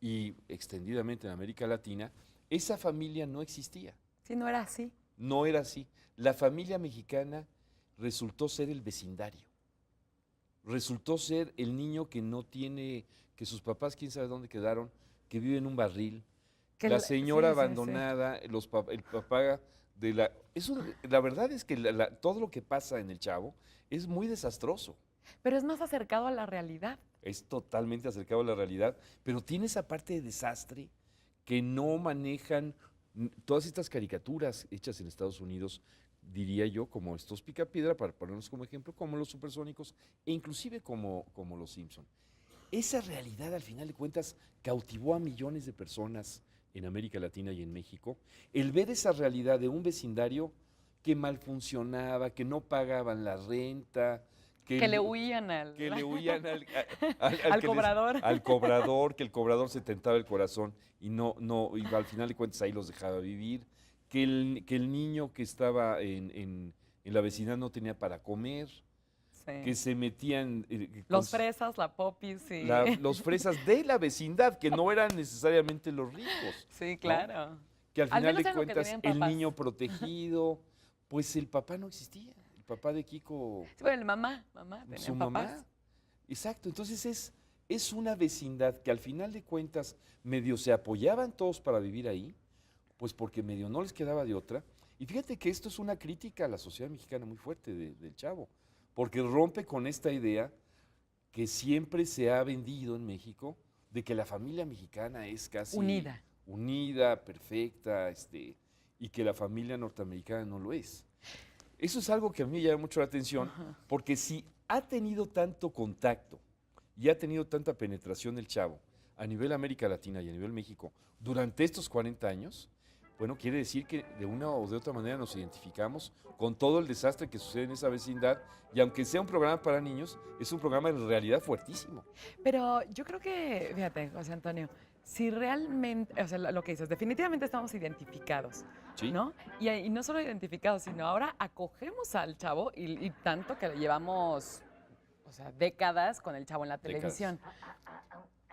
y extendidamente en América Latina, esa familia no existía. Sí, no era así. No era así. La familia mexicana resultó ser el vecindario. Resultó ser el niño que no tiene, que sus papás quién sabe dónde quedaron, que vive en un barril, Que la la- señora sí, sí, sí. abandonada, el papá de la... la verdad es que todo lo que pasa en El Chavo es muy desastroso. Pero es más acercado a la realidad. Es totalmente acercado a la realidad, pero tiene esa parte de desastre que no manejan todas estas caricaturas hechas en Estados Unidos, diría yo, como estos Picapiedra, para ponernos como ejemplo, como los Supersónicos, e inclusive como los Simpson. Esa realidad, al final de cuentas, cautivó a millones de personas en América Latina y en México. El ver esa realidad de un vecindario que mal funcionaba, que no pagaban la renta, Que le huían al... que le huían al Al cobrador. al cobrador, que el cobrador se tentaba el corazón y y al final de cuentas ahí los dejaba vivir, que el niño que estaba en la vecindad no tenía para comer, Sí. que se metían Los fresas, la popis, sí. los fresas de la vecindad, que no eran necesariamente los ricos. Sí, claro. Que al Al final menos de eran lo que cuentas tenían el papás. niño protegido, pues el papá no existía. El papá de Kiko, Sí, bueno, mamá tenía su papás. mamá. Exacto, entonces es una vecindad que al final de cuentas medio se apoyaban todos para vivir ahí, pues porque medio no les quedaba de otra. Y fíjate que esto es una crítica a la sociedad mexicana muy fuerte del Chavo, porque rompe con esta idea que siempre se ha vendido en México de que la familia mexicana es casi unida, perfecta, y que la familia norteamericana no lo es. Eso es algo que a mí me llama mucho la atención, porque si ha tenido tanto contacto y ha tenido tanta penetración el Chavo a nivel América Latina y a nivel México durante estos 40 años, bueno, quiere decir que de una o de otra manera nos identificamos con todo el desastre que sucede en esa vecindad, y aunque sea un programa para niños, es un programa en realidad fuertísimo. Pero yo creo que, fíjate, José Antonio, si realmente, o sea, lo que dices, definitivamente estamos identificados, ¿Sí? ¿no? Y no solo identificados, sino ahora acogemos al Chavo y tanto que llevamos, o sea, décadas con el Chavo en la televisión.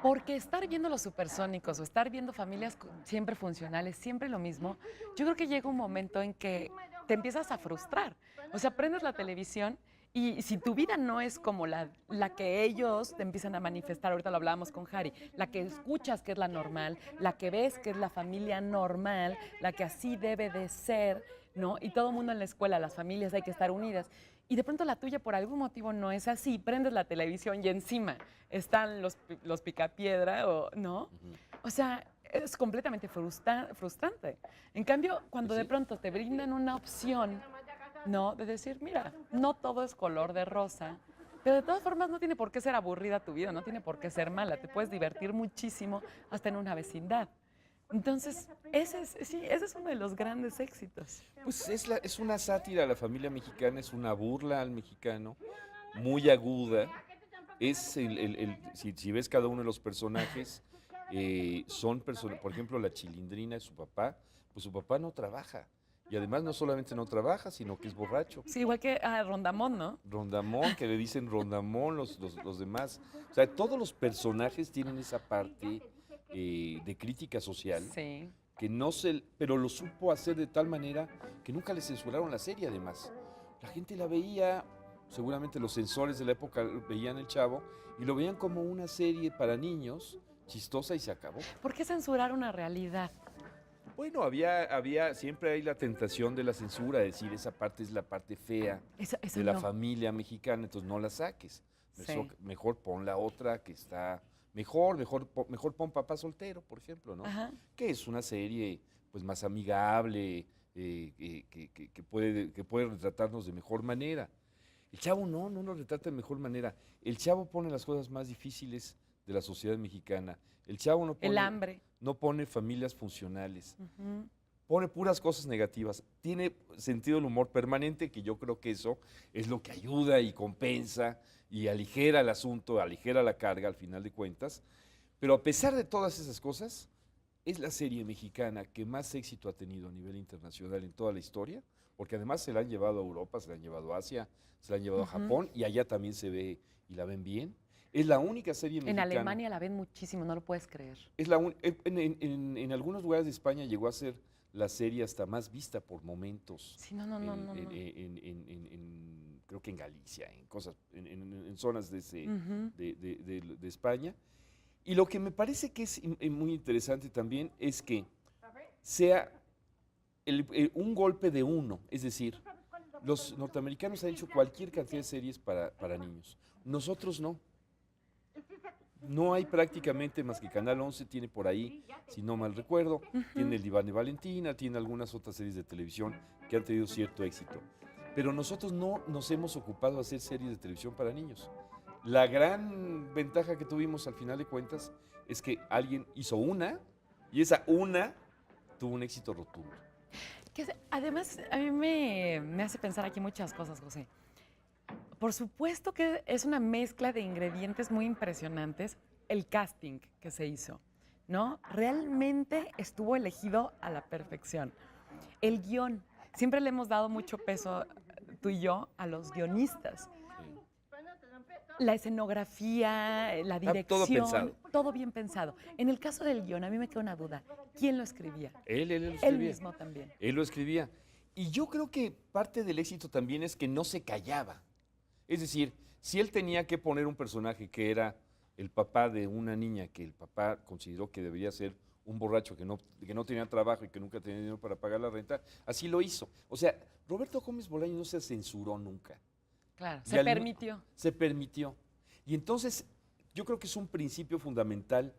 Porque estar viendo los Supersónicos o estar viendo familias siempre funcionales, siempre lo mismo, yo creo que llega un momento en que te empiezas a frustrar. O sea, prendes la televisión y si tu vida no es como la que ellos te empiezan a manifestar, ahorita lo hablábamos con Harry, la que escuchas que es la normal, la que ves que es la familia normal, la que así debe de ser, ¿no? Y todo el mundo en la escuela, las familias hay que estar unidas. Y de pronto la tuya por algún motivo no es así, prendes la televisión y encima están los Picapiedra, ¿no? O sea, es completamente frustrante. En cambio, cuando de pronto te brindan una opción, ¿no? De decir, mira, no todo es color de rosa, pero de todas formas no tiene por qué ser aburrida tu vida, no tiene por qué ser mala, te puedes divertir muchísimo hasta en una vecindad. Entonces, ese es uno de los grandes éxitos. Pues es una sátira a la familia mexicana, es una burla al mexicano, muy aguda. Si ves cada uno de los personajes, por ejemplo, la Chilindrina, su papá, pues su papá no trabaja. Y además no solamente no trabaja, sino que es borracho. Sí, igual que Rondamón, ¿no? Rondamón, que le dicen Rondamón los demás. O sea, todos los personajes tienen esa parte de crítica social Sí. que no se, pero lo supo hacer de tal manera que nunca le censuraron la serie además. La gente la veía, seguramente los censores de la época veían El Chavo y lo veían como una serie para niños, chistosa y se acabó. ¿Por qué censurar una realidad? Bueno, siempre hay la tentación de la censura, decir esa parte es la parte fea Eso de la no. familia mexicana, entonces no la saques. Sí. Mejor pon la otra que está mejor pon Papá Soltero, por ejemplo, ¿no? Ajá. Que es una serie pues más amigable, que puede retratarnos de mejor manera. El Chavo no nos retrata de mejor manera. El Chavo pone las cosas más difíciles de la sociedad mexicana. El Chavo El hambre. no pone familias funcionales, Ujú. pone puras cosas negativas. Tiene sentido del humor permanente, que yo creo que eso es lo que ayuda y compensa y aligera el asunto, aligera la carga al final de cuentas. Pero a pesar de todas esas cosas, es la serie mexicana que más éxito ha tenido a nivel internacional en toda la historia, porque además se la han llevado a Europa, se la han llevado a Asia, se la han llevado a Japón, y allá también se ve y la ven bien. Es la única serie En mexicana. Alemania la ven muchísimo, no lo puedes creer. Es en algunos lugares de España llegó a ser la serie hasta más vista por momentos. Sí, no. Creo que en Galicia, en zonas Ujú. de España. Y lo que me parece que es muy interesante también es que sea un golpe de uno. Es decir, los norteamericanos han hecho cualquier cantidad de series para niños. Nosotros no. No hay prácticamente más que Canal 11 tiene por ahí, si no mal recuerdo, tiene el Diván de Valentina, tiene algunas otras series de televisión que han tenido cierto éxito. Pero nosotros no nos hemos ocupado de hacer series de televisión para niños. La gran ventaja que tuvimos al final de cuentas es que alguien hizo una y esa una tuvo un éxito rotundo. Además, a mí me hace pensar aquí muchas cosas, José. Por supuesto que es una mezcla de ingredientes muy impresionantes el casting que se hizo, ¿no? Realmente estuvo elegido a la perfección. El guión, siempre le hemos dado mucho peso, tú y yo, a los guionistas. La escenografía, la dirección, todo bien pensado. En el caso del guión, a mí me queda una duda. ¿Quién lo escribía? Él lo escribía. Él mismo también. Él lo escribía. Y yo creo que parte del éxito también es que no se callaba. Es decir, si él tenía que poner un personaje que era el papá de una niña que el papá consideró que debería ser un borracho que no tenía trabajo y que nunca tenía dinero para pagar la renta, así lo hizo. O sea, Roberto Gómez Bolaños no se censuró nunca. Claro, Y se permitió. Se permitió. Y entonces, yo creo que es un principio fundamental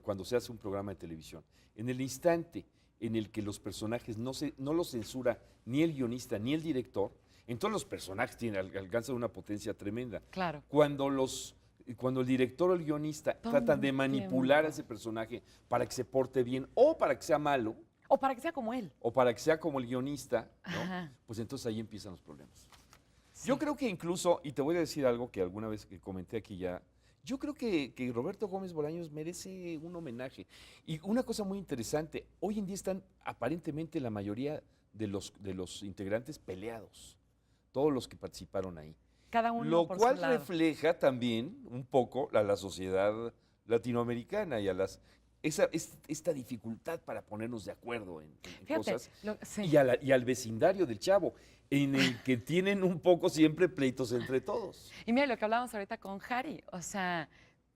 cuando se hace un programa de televisión. En el instante en el que los personajes no los censura ni el guionista ni el director, entonces los personajes alcanzan una potencia tremenda. Claro. Cuando el director o el guionista Todo tratan de el manipular tiempo. a ese personaje para que se porte bien o para que sea malo O para que sea como él. o para que sea como el guionista, ¿no? Ajá. Pues entonces ahí empiezan los problemas. Yo creo que incluso, y te voy a decir algo que alguna vez que comenté aquí ya, yo creo que Roberto Gómez Bolaños merece un homenaje. Y una cosa muy interesante, hoy en día están aparentemente la mayoría de los integrantes peleados, todos los que participaron ahí. Cada uno Lo por cual su lado. refleja también un poco a la sociedad latinoamericana y a esta dificultad para ponernos de acuerdo en Fíjate, cosas. sí. Y al vecindario del Chavo, en el que tienen un poco siempre pleitos entre todos. Y mira lo que hablábamos ahorita con Harry, o sea,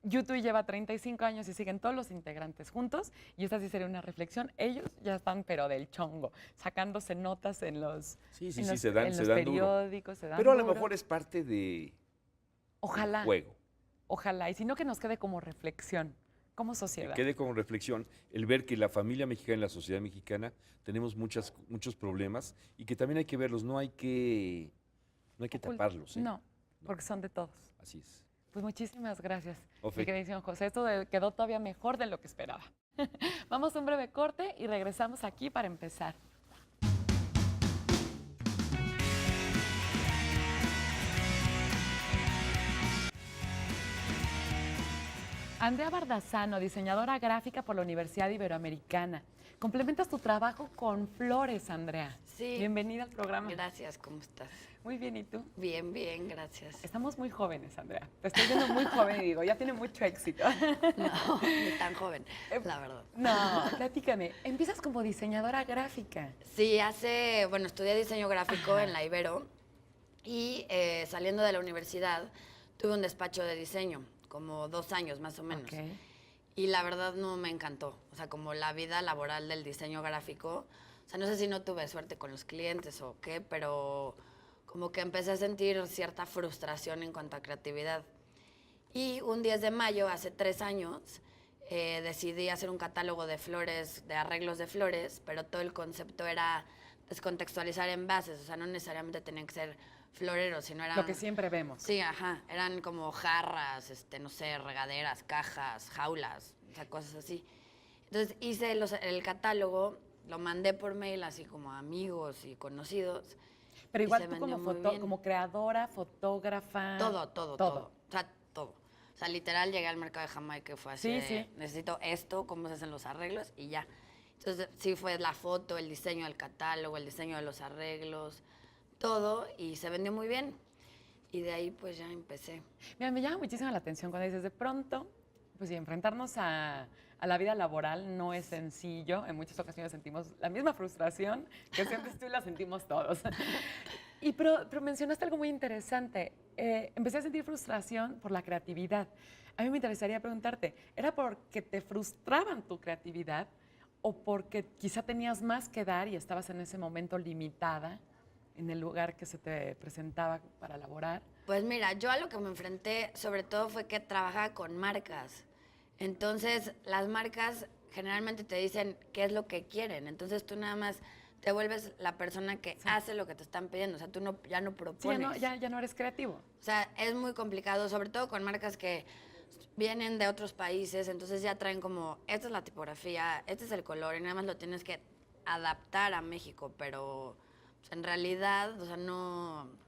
YouTube lleva 35 años y siguen todos los integrantes juntos, y esta sí sería una reflexión. Ellos ya están, pero del chongo, sacándose notas en los, Sí, en los, se dan en los duro. periódicos, se dan Pero a lo duro. mejor es parte del Ojalá, juego. ojalá, y si no que nos quede como reflexión, como Que sociedad. quede como reflexión el ver que la familia mexicana y la sociedad mexicana tenemos muchos problemas y que también hay que verlos, no hay que taparlos. ¿eh? No, porque son de todos. Así es. Pues muchísimas gracias, Ofe. mi queridísimo José. Esto quedó todavía mejor de lo que esperaba. Vamos a un breve corte y regresamos aquí para empezar. Andrea Bardazano, diseñadora gráfica por la Universidad Iberoamericana. Complementas tu trabajo con flores, Andrea. Sí. Bienvenida al programa. Gracias, ¿cómo estás? Muy bien, ¿y tú? Bien, bien, gracias. Estamos muy jóvenes, Andrea. Te estoy viendo muy joven y digo, ya tiene mucho éxito. No, ni tan joven, la verdad. No, platícame. Empiezas como diseñadora gráfica. Sí, bueno, estudié diseño gráfico en la Ibero y saliendo de la universidad tuve un despacho de diseño, como 2 años más o menos. Ok. Y la verdad no me encantó. O sea, como la vida laboral del diseño gráfico. O sea, no sé si no tuve suerte con los clientes o qué, pero como que empecé a sentir cierta frustración en cuanto a creatividad. Y un 10 de mayo, hace 3 años, decidí hacer un catálogo de flores, de arreglos de flores, pero todo el concepto era descontextualizar envases. O sea, no necesariamente tenían que ser floreros, sino eran... Lo que siempre vemos. Sí, ajá. Eran como jarras, no sé, regaderas, cajas, jaulas, o sea, cosas así. Entonces hice el catálogo, lo mandé por mail así como a amigos y conocidos. Pero y igual se tú como, vendió muy bien. como creadora, fotógrafa. Todo. O sea, todo. O sea, literal llegué al mercado de Jamaica y fue así. Sí. Necesito esto, cómo se hacen los arreglos y ya. Entonces sí fue la foto, el diseño del catálogo, el diseño de los arreglos, todo, y se vendió muy bien. Y de ahí pues ya empecé. Mira, me llama muchísimo la atención cuando dices, de pronto, pues sí, enfrentarnos a la vida laboral no es sencillo. En muchas ocasiones sentimos la misma frustración que sientes tú y la sentimos todos. Pero mencionaste algo muy interesante. Empecé a sentir frustración por la creatividad. A mí me interesaría preguntarte, ¿era porque te frustraban tu creatividad o porque quizá tenías más que dar y estabas en ese momento limitada en el lugar que se te presentaba para laborar? Pues mira, yo a lo que me enfrenté sobre todo fue que trabajaba con marcas. Entonces, las marcas generalmente te dicen qué es lo que quieren. Entonces, tú nada más te vuelves la persona que hace lo que te están pidiendo. O sea, tú ya no Sí, propones. ya no eres creativo. O sea, es muy complicado, sobre todo con marcas que vienen de otros países. Entonces, ya traen como, esta es la tipografía, este es el color, y nada más lo tienes que adaptar a México. Pero pues, en realidad, o sea, no...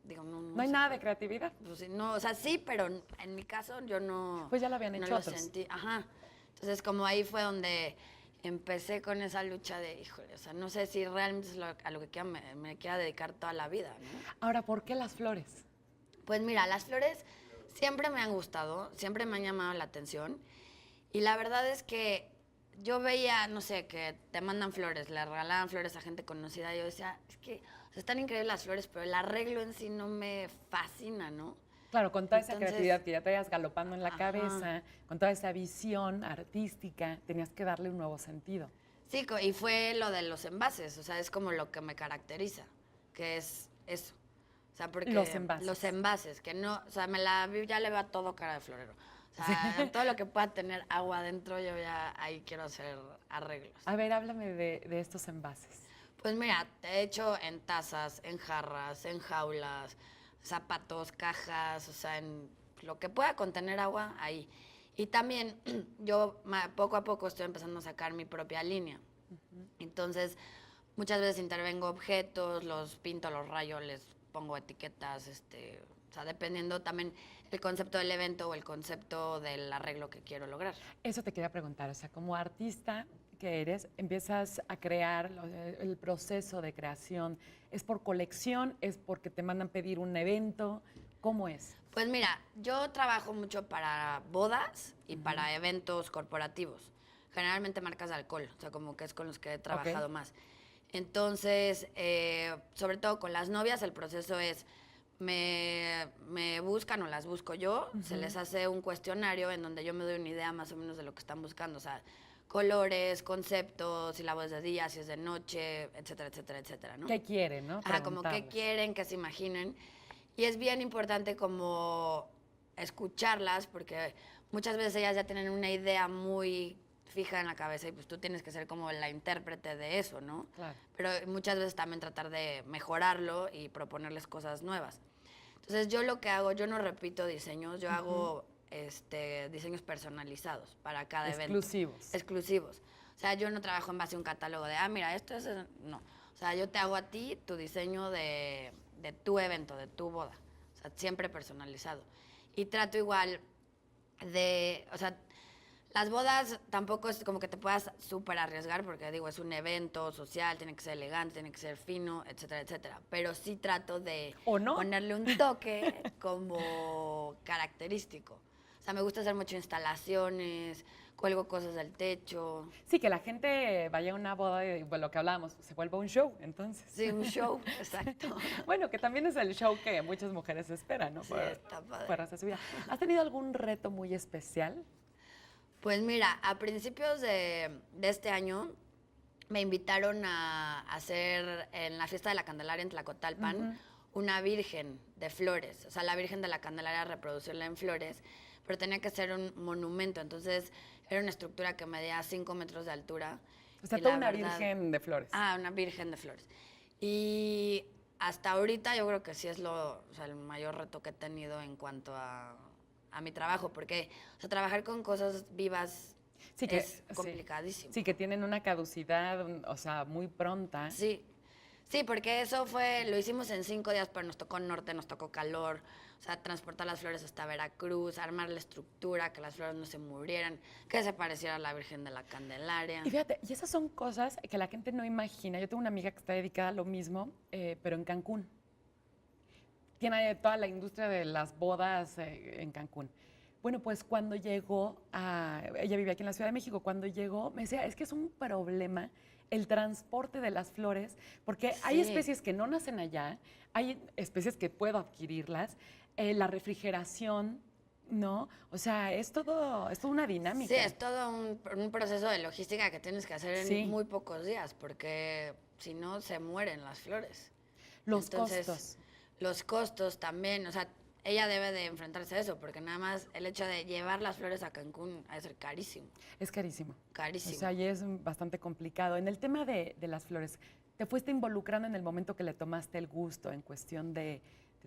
Digo, No hay se nada puede. de creatividad. Pues sí, no, o sea, sí, pero en mi caso yo no... Pues ya lo habían no hecho lo otros. sentí. Ajá. Entonces, como ahí fue donde empecé con esa lucha de, híjole, o sea, no sé si realmente es a lo que me quiera dedicar toda la vida, ¿no? Ahora, ¿por qué las flores? Pues mira, las flores siempre me han gustado, siempre me han llamado la atención. Y la verdad es que yo veía, no sé, que te mandan flores, le regalaban flores a gente conocida. Y yo decía, es que o sea, están increíbles las flores, pero el arreglo en sí no me fascina, ¿no? Claro, con toda esa Entonces, creatividad que ya traías galopando en la ajá. cabeza, con toda esa visión artística, tenías que darle un nuevo sentido. Sí, y fue lo de los envases, o sea, es como lo que me caracteriza, que es eso. O sea, porque Los envases. Los envases, que no, o sea, ya le veo a todo cara de florero. O sea, todo lo que pueda tener agua adentro, yo ya ahí quiero hacer arreglos. A ver, háblame de estos envases. Pues mira, he hecho en tazas, en jarras, en jaulas, zapatos, cajas, o sea, en lo que pueda contener agua, ahí. Y también yo poco a poco estoy empezando a sacar mi propia línea. Entonces, muchas veces intervengo objetos, los pinto, los rayo, les pongo etiquetas, o sea, dependiendo también el concepto del evento o el concepto del arreglo que quiero lograr. Eso te quería preguntar, o sea, como artista que eres, empiezas a crear el proceso de creación. ¿Es por colección? ¿Es porque te mandan pedir un evento? ¿Cómo es? Pues mira, yo trabajo mucho para bodas y para eventos corporativos. Generalmente marcas de alcohol, o sea, como que es con los que he trabajado más. Entonces, sobre todo con las novias, el proceso es, me buscan o las busco yo, se les hace un cuestionario en donde yo me doy una idea más o menos de lo que están buscando, o sea, colores, conceptos, si la voz es de día, si es de noche, etcétera, etcétera, etcétera, ¿no? ¿Qué quieren, no? Ajá, como qué Preguntarles. quieren, qué se imaginen. Y es bien importante como escucharlas, porque muchas veces ellas ya tienen una idea muy fija en la cabeza y pues tú tienes que ser como la intérprete de eso, ¿no? Claro. Pero muchas veces también tratar de mejorarlo y proponerles cosas nuevas. Entonces yo lo que hago, yo no repito diseños, yo hago diseños personalizados para cada evento. Exclusivos. O sea, yo no trabajo en base a un catálogo de, mira, esto es... No. O sea, yo te hago a ti tu diseño de tu evento, de tu boda. O sea, siempre personalizado. Y trato igual o sea, las bodas tampoco es como que te puedas súper arriesgar porque digo, es un evento social, tiene que ser elegante, tiene que ser fino, etcétera, etcétera. Pero sí trato de ¿O no? ponerle un toque como característico. O sea, me gusta hacer mucho instalaciones, cuelgo cosas del techo. Sí, que la gente vaya a una boda y bueno, lo que hablábamos, se vuelva un show, entonces. Sí, un show, exacto. Bueno, que también es el show que muchas mujeres esperan, ¿no? Sí, está padre. Para hacer su vida. ¿Has tenido algún reto muy especial? Pues mira, a principios de este año me invitaron a hacer en la fiesta de la Candelaria en Tlacotalpan una virgen de flores. O sea, la Virgen de la Candelaria, reproducirla en flores, pero tenía que ser un monumento. Entonces, era una estructura que medía 5 metros de altura. O sea, y toda la una verdad- virgen de flores. Ah, una virgen de flores. Y hasta ahorita yo creo que sí es o sea, el mayor reto que he tenido en cuanto a mi trabajo, porque o sea, trabajar con cosas vivas Sí, que, es complicadísimo. Sí, que tienen una caducidad, o sea, muy pronta. Sí, sí, porque eso lo hicimos en 5 días, pero nos tocó norte, nos tocó calor, o sea, transportar las flores hasta Veracruz, armar la estructura, que las flores no se murieran, que se pareciera a la Virgen de la Candelaria. Y fíjate, y esas son cosas que la gente no imagina. Yo tengo una amiga que está dedicada a lo mismo, pero en Cancún. Tiene toda la industria de las bodas en Cancún. Bueno, pues cuando llegó ella vivía aquí en la Ciudad de México, cuando llegó me decía, es que es un problema el transporte de las flores, porque hay Sí. especies que no nacen allá, hay especies que puedo adquirirlas, la refrigeración, ¿no? O sea, es toda una dinámica. Sí, es todo un proceso de logística que tienes que hacer en Sí. muy pocos días, porque si no se mueren las flores. Los Entonces, costos. Los costos también, o sea, ella debe de enfrentarse a eso, porque nada más el hecho de llevar las flores a Cancún ha de ser carísimo, Es carísimo. carísimo. O sea, y es bastante complicado. En el tema de las flores, ¿te fuiste involucrando en el momento que le tomaste el gusto en cuestión de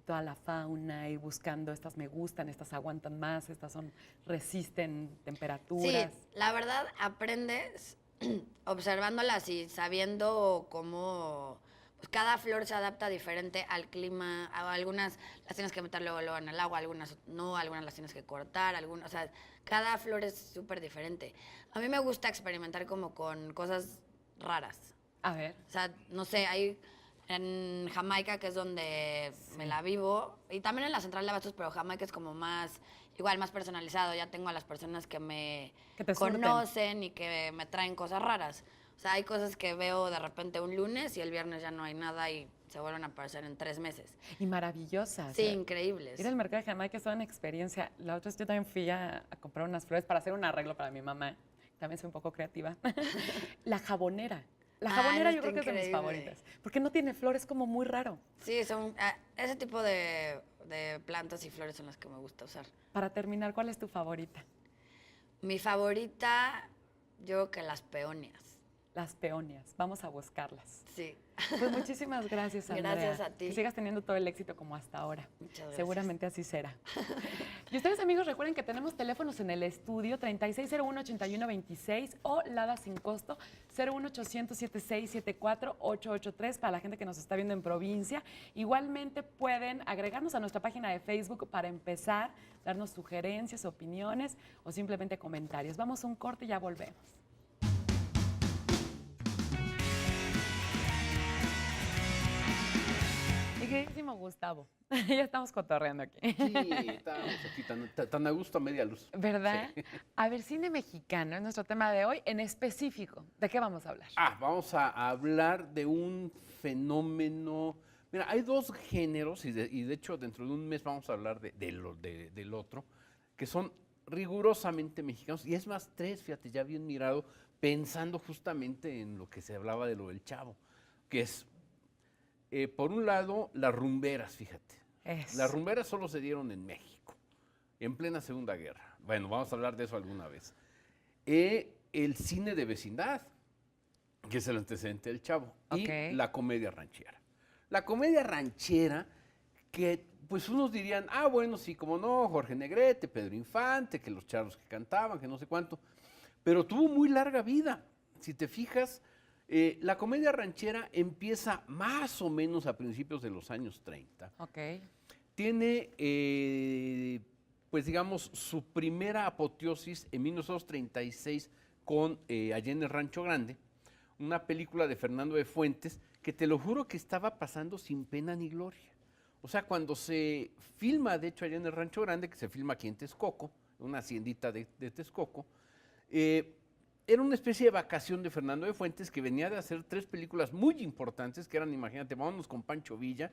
toda la fauna, ir buscando estas me gustan, estas aguantan más, estas resisten Sí, temperaturas? la verdad aprendes observándolas y sabiendo cómo pues cada flor se adapta diferente al clima. Algunas las tienes que meter luego en el agua, algunas no, algunas las tienes que cortar, algunas, o sea, cada flor es súper diferente. A mí me gusta experimentar como con cosas raras. A ver. O sea, no sé, hay en Jamaica, que es donde me la vivo, y también en la central de abastos, pero Jamaica es como más, igual, más personalizado. Ya tengo a las personas que me Que te surten. conocen y que me traen cosas raras. O sea, hay cosas que veo de repente un lunes y el viernes ya no hay nada y se vuelven a aparecer en 3 meses. Y maravillosas. Sí, increíbles. Ir al mercado de Jamaica es toda una experiencia. La otra vez yo también fui a comprar unas flores para hacer un arreglo para mi mamá. También soy un poco creativa. La jabonera. La Ay, jabonera está yo creo que es de mis increíble. favoritas. Porque no tiene flores, como muy raro. Sí, son ese tipo de plantas y flores son las que me gusta usar. Para terminar, ¿cuál es tu favorita? Mi favorita, yo creo que las peonias. Las peonias. Vamos a buscarlas. Sí. Pues muchísimas gracias, Andrea. Gracias a ti. Que sigas teniendo todo el éxito como hasta ahora. Muchas gracias. Seguramente así será. Y ustedes, amigos, recuerden que tenemos teléfonos en el estudio 3601-8126 o Lada sin costo 01800-7674-883 para la gente que nos está viendo en provincia. Igualmente pueden agregarnos a nuestra página de Facebook para empezar, darnos sugerencias, opiniones o simplemente comentarios. Vamos a un corte y ya volvemos. Mi queridísimo Gustavo, ya estamos cotorreando aquí. Sí, estábamos aquí tan a gusto a media luz. ¿Verdad? Sí. A ver, cine mexicano es nuestro tema de hoy. En específico, ¿de qué vamos a hablar? Vamos a hablar de un fenómeno. Mira, hay dos géneros, y de hecho dentro de un mes vamos a hablar del otro, que son rigurosamente mexicanos, y es más, tres, fíjate, ya bien mirado, pensando justamente en lo que se hablaba de lo del Chavo, que es, por un lado, las rumberas, fíjate. Eso. Las rumberas solo se dieron en México, en plena Segunda Guerra. Bueno, vamos a hablar de eso alguna vez. El cine de vecindad, que es el antecedente del Chavo, Ok. y la comedia ranchera. La comedia ranchera, que pues unos dirían, bueno, sí, como no, Jorge Negrete, Pedro Infante, que los charros que cantaban, que no sé cuánto, pero tuvo muy larga vida. Si te fijas, la comedia ranchera empieza más o menos a principios de los años 30. Ok. Tiene pues digamos, su primera apoteosis en 1936 con Allá en el Rancho Grande, una película de Fernando de Fuentes que te lo juro que estaba pasando sin pena ni gloria. O sea, cuando se filma, de hecho, Allá en el Rancho Grande, que se filma aquí en Texcoco, una haciendita de Texcoco, era una especie de vacación de Fernando de Fuentes que venía de hacer 3 películas muy importantes, que eran, imagínate, Vámonos con Pancho Villa,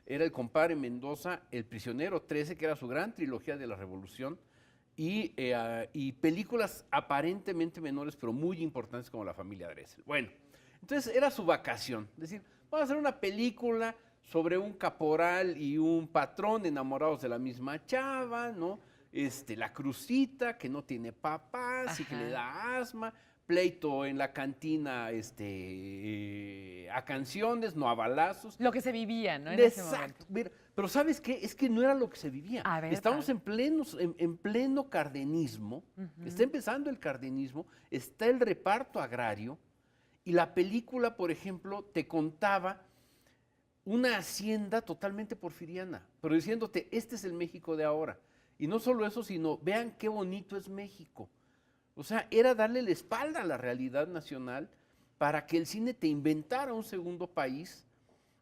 era El Compadre Mendoza, El Prisionero 13, que era su gran trilogía de la Revolución, y películas aparentemente menores, pero muy importantes como La Familia Dressel. Bueno, entonces era su vacación, es decir, vamos a hacer una película sobre un caporal y un patrón enamorados de la misma chava, ¿no? La Crucita, que no tiene papás y que le da asma, pleito en la cantina a canciones, no a balazos. Lo que se vivía, ¿no? En ese momento. Exacto. Mira, pero ¿sabes qué? Es que no era lo que se vivía. A ver, Estamos en pleno cardenismo, está empezando el cardenismo, está el reparto agrario, y la película, por ejemplo, te contaba una hacienda totalmente porfiriana, pero diciéndote, este es el México de ahora. Y no solo eso, sino vean qué bonito es México. O sea, era darle la espalda a la realidad nacional para que el cine te inventara un segundo país.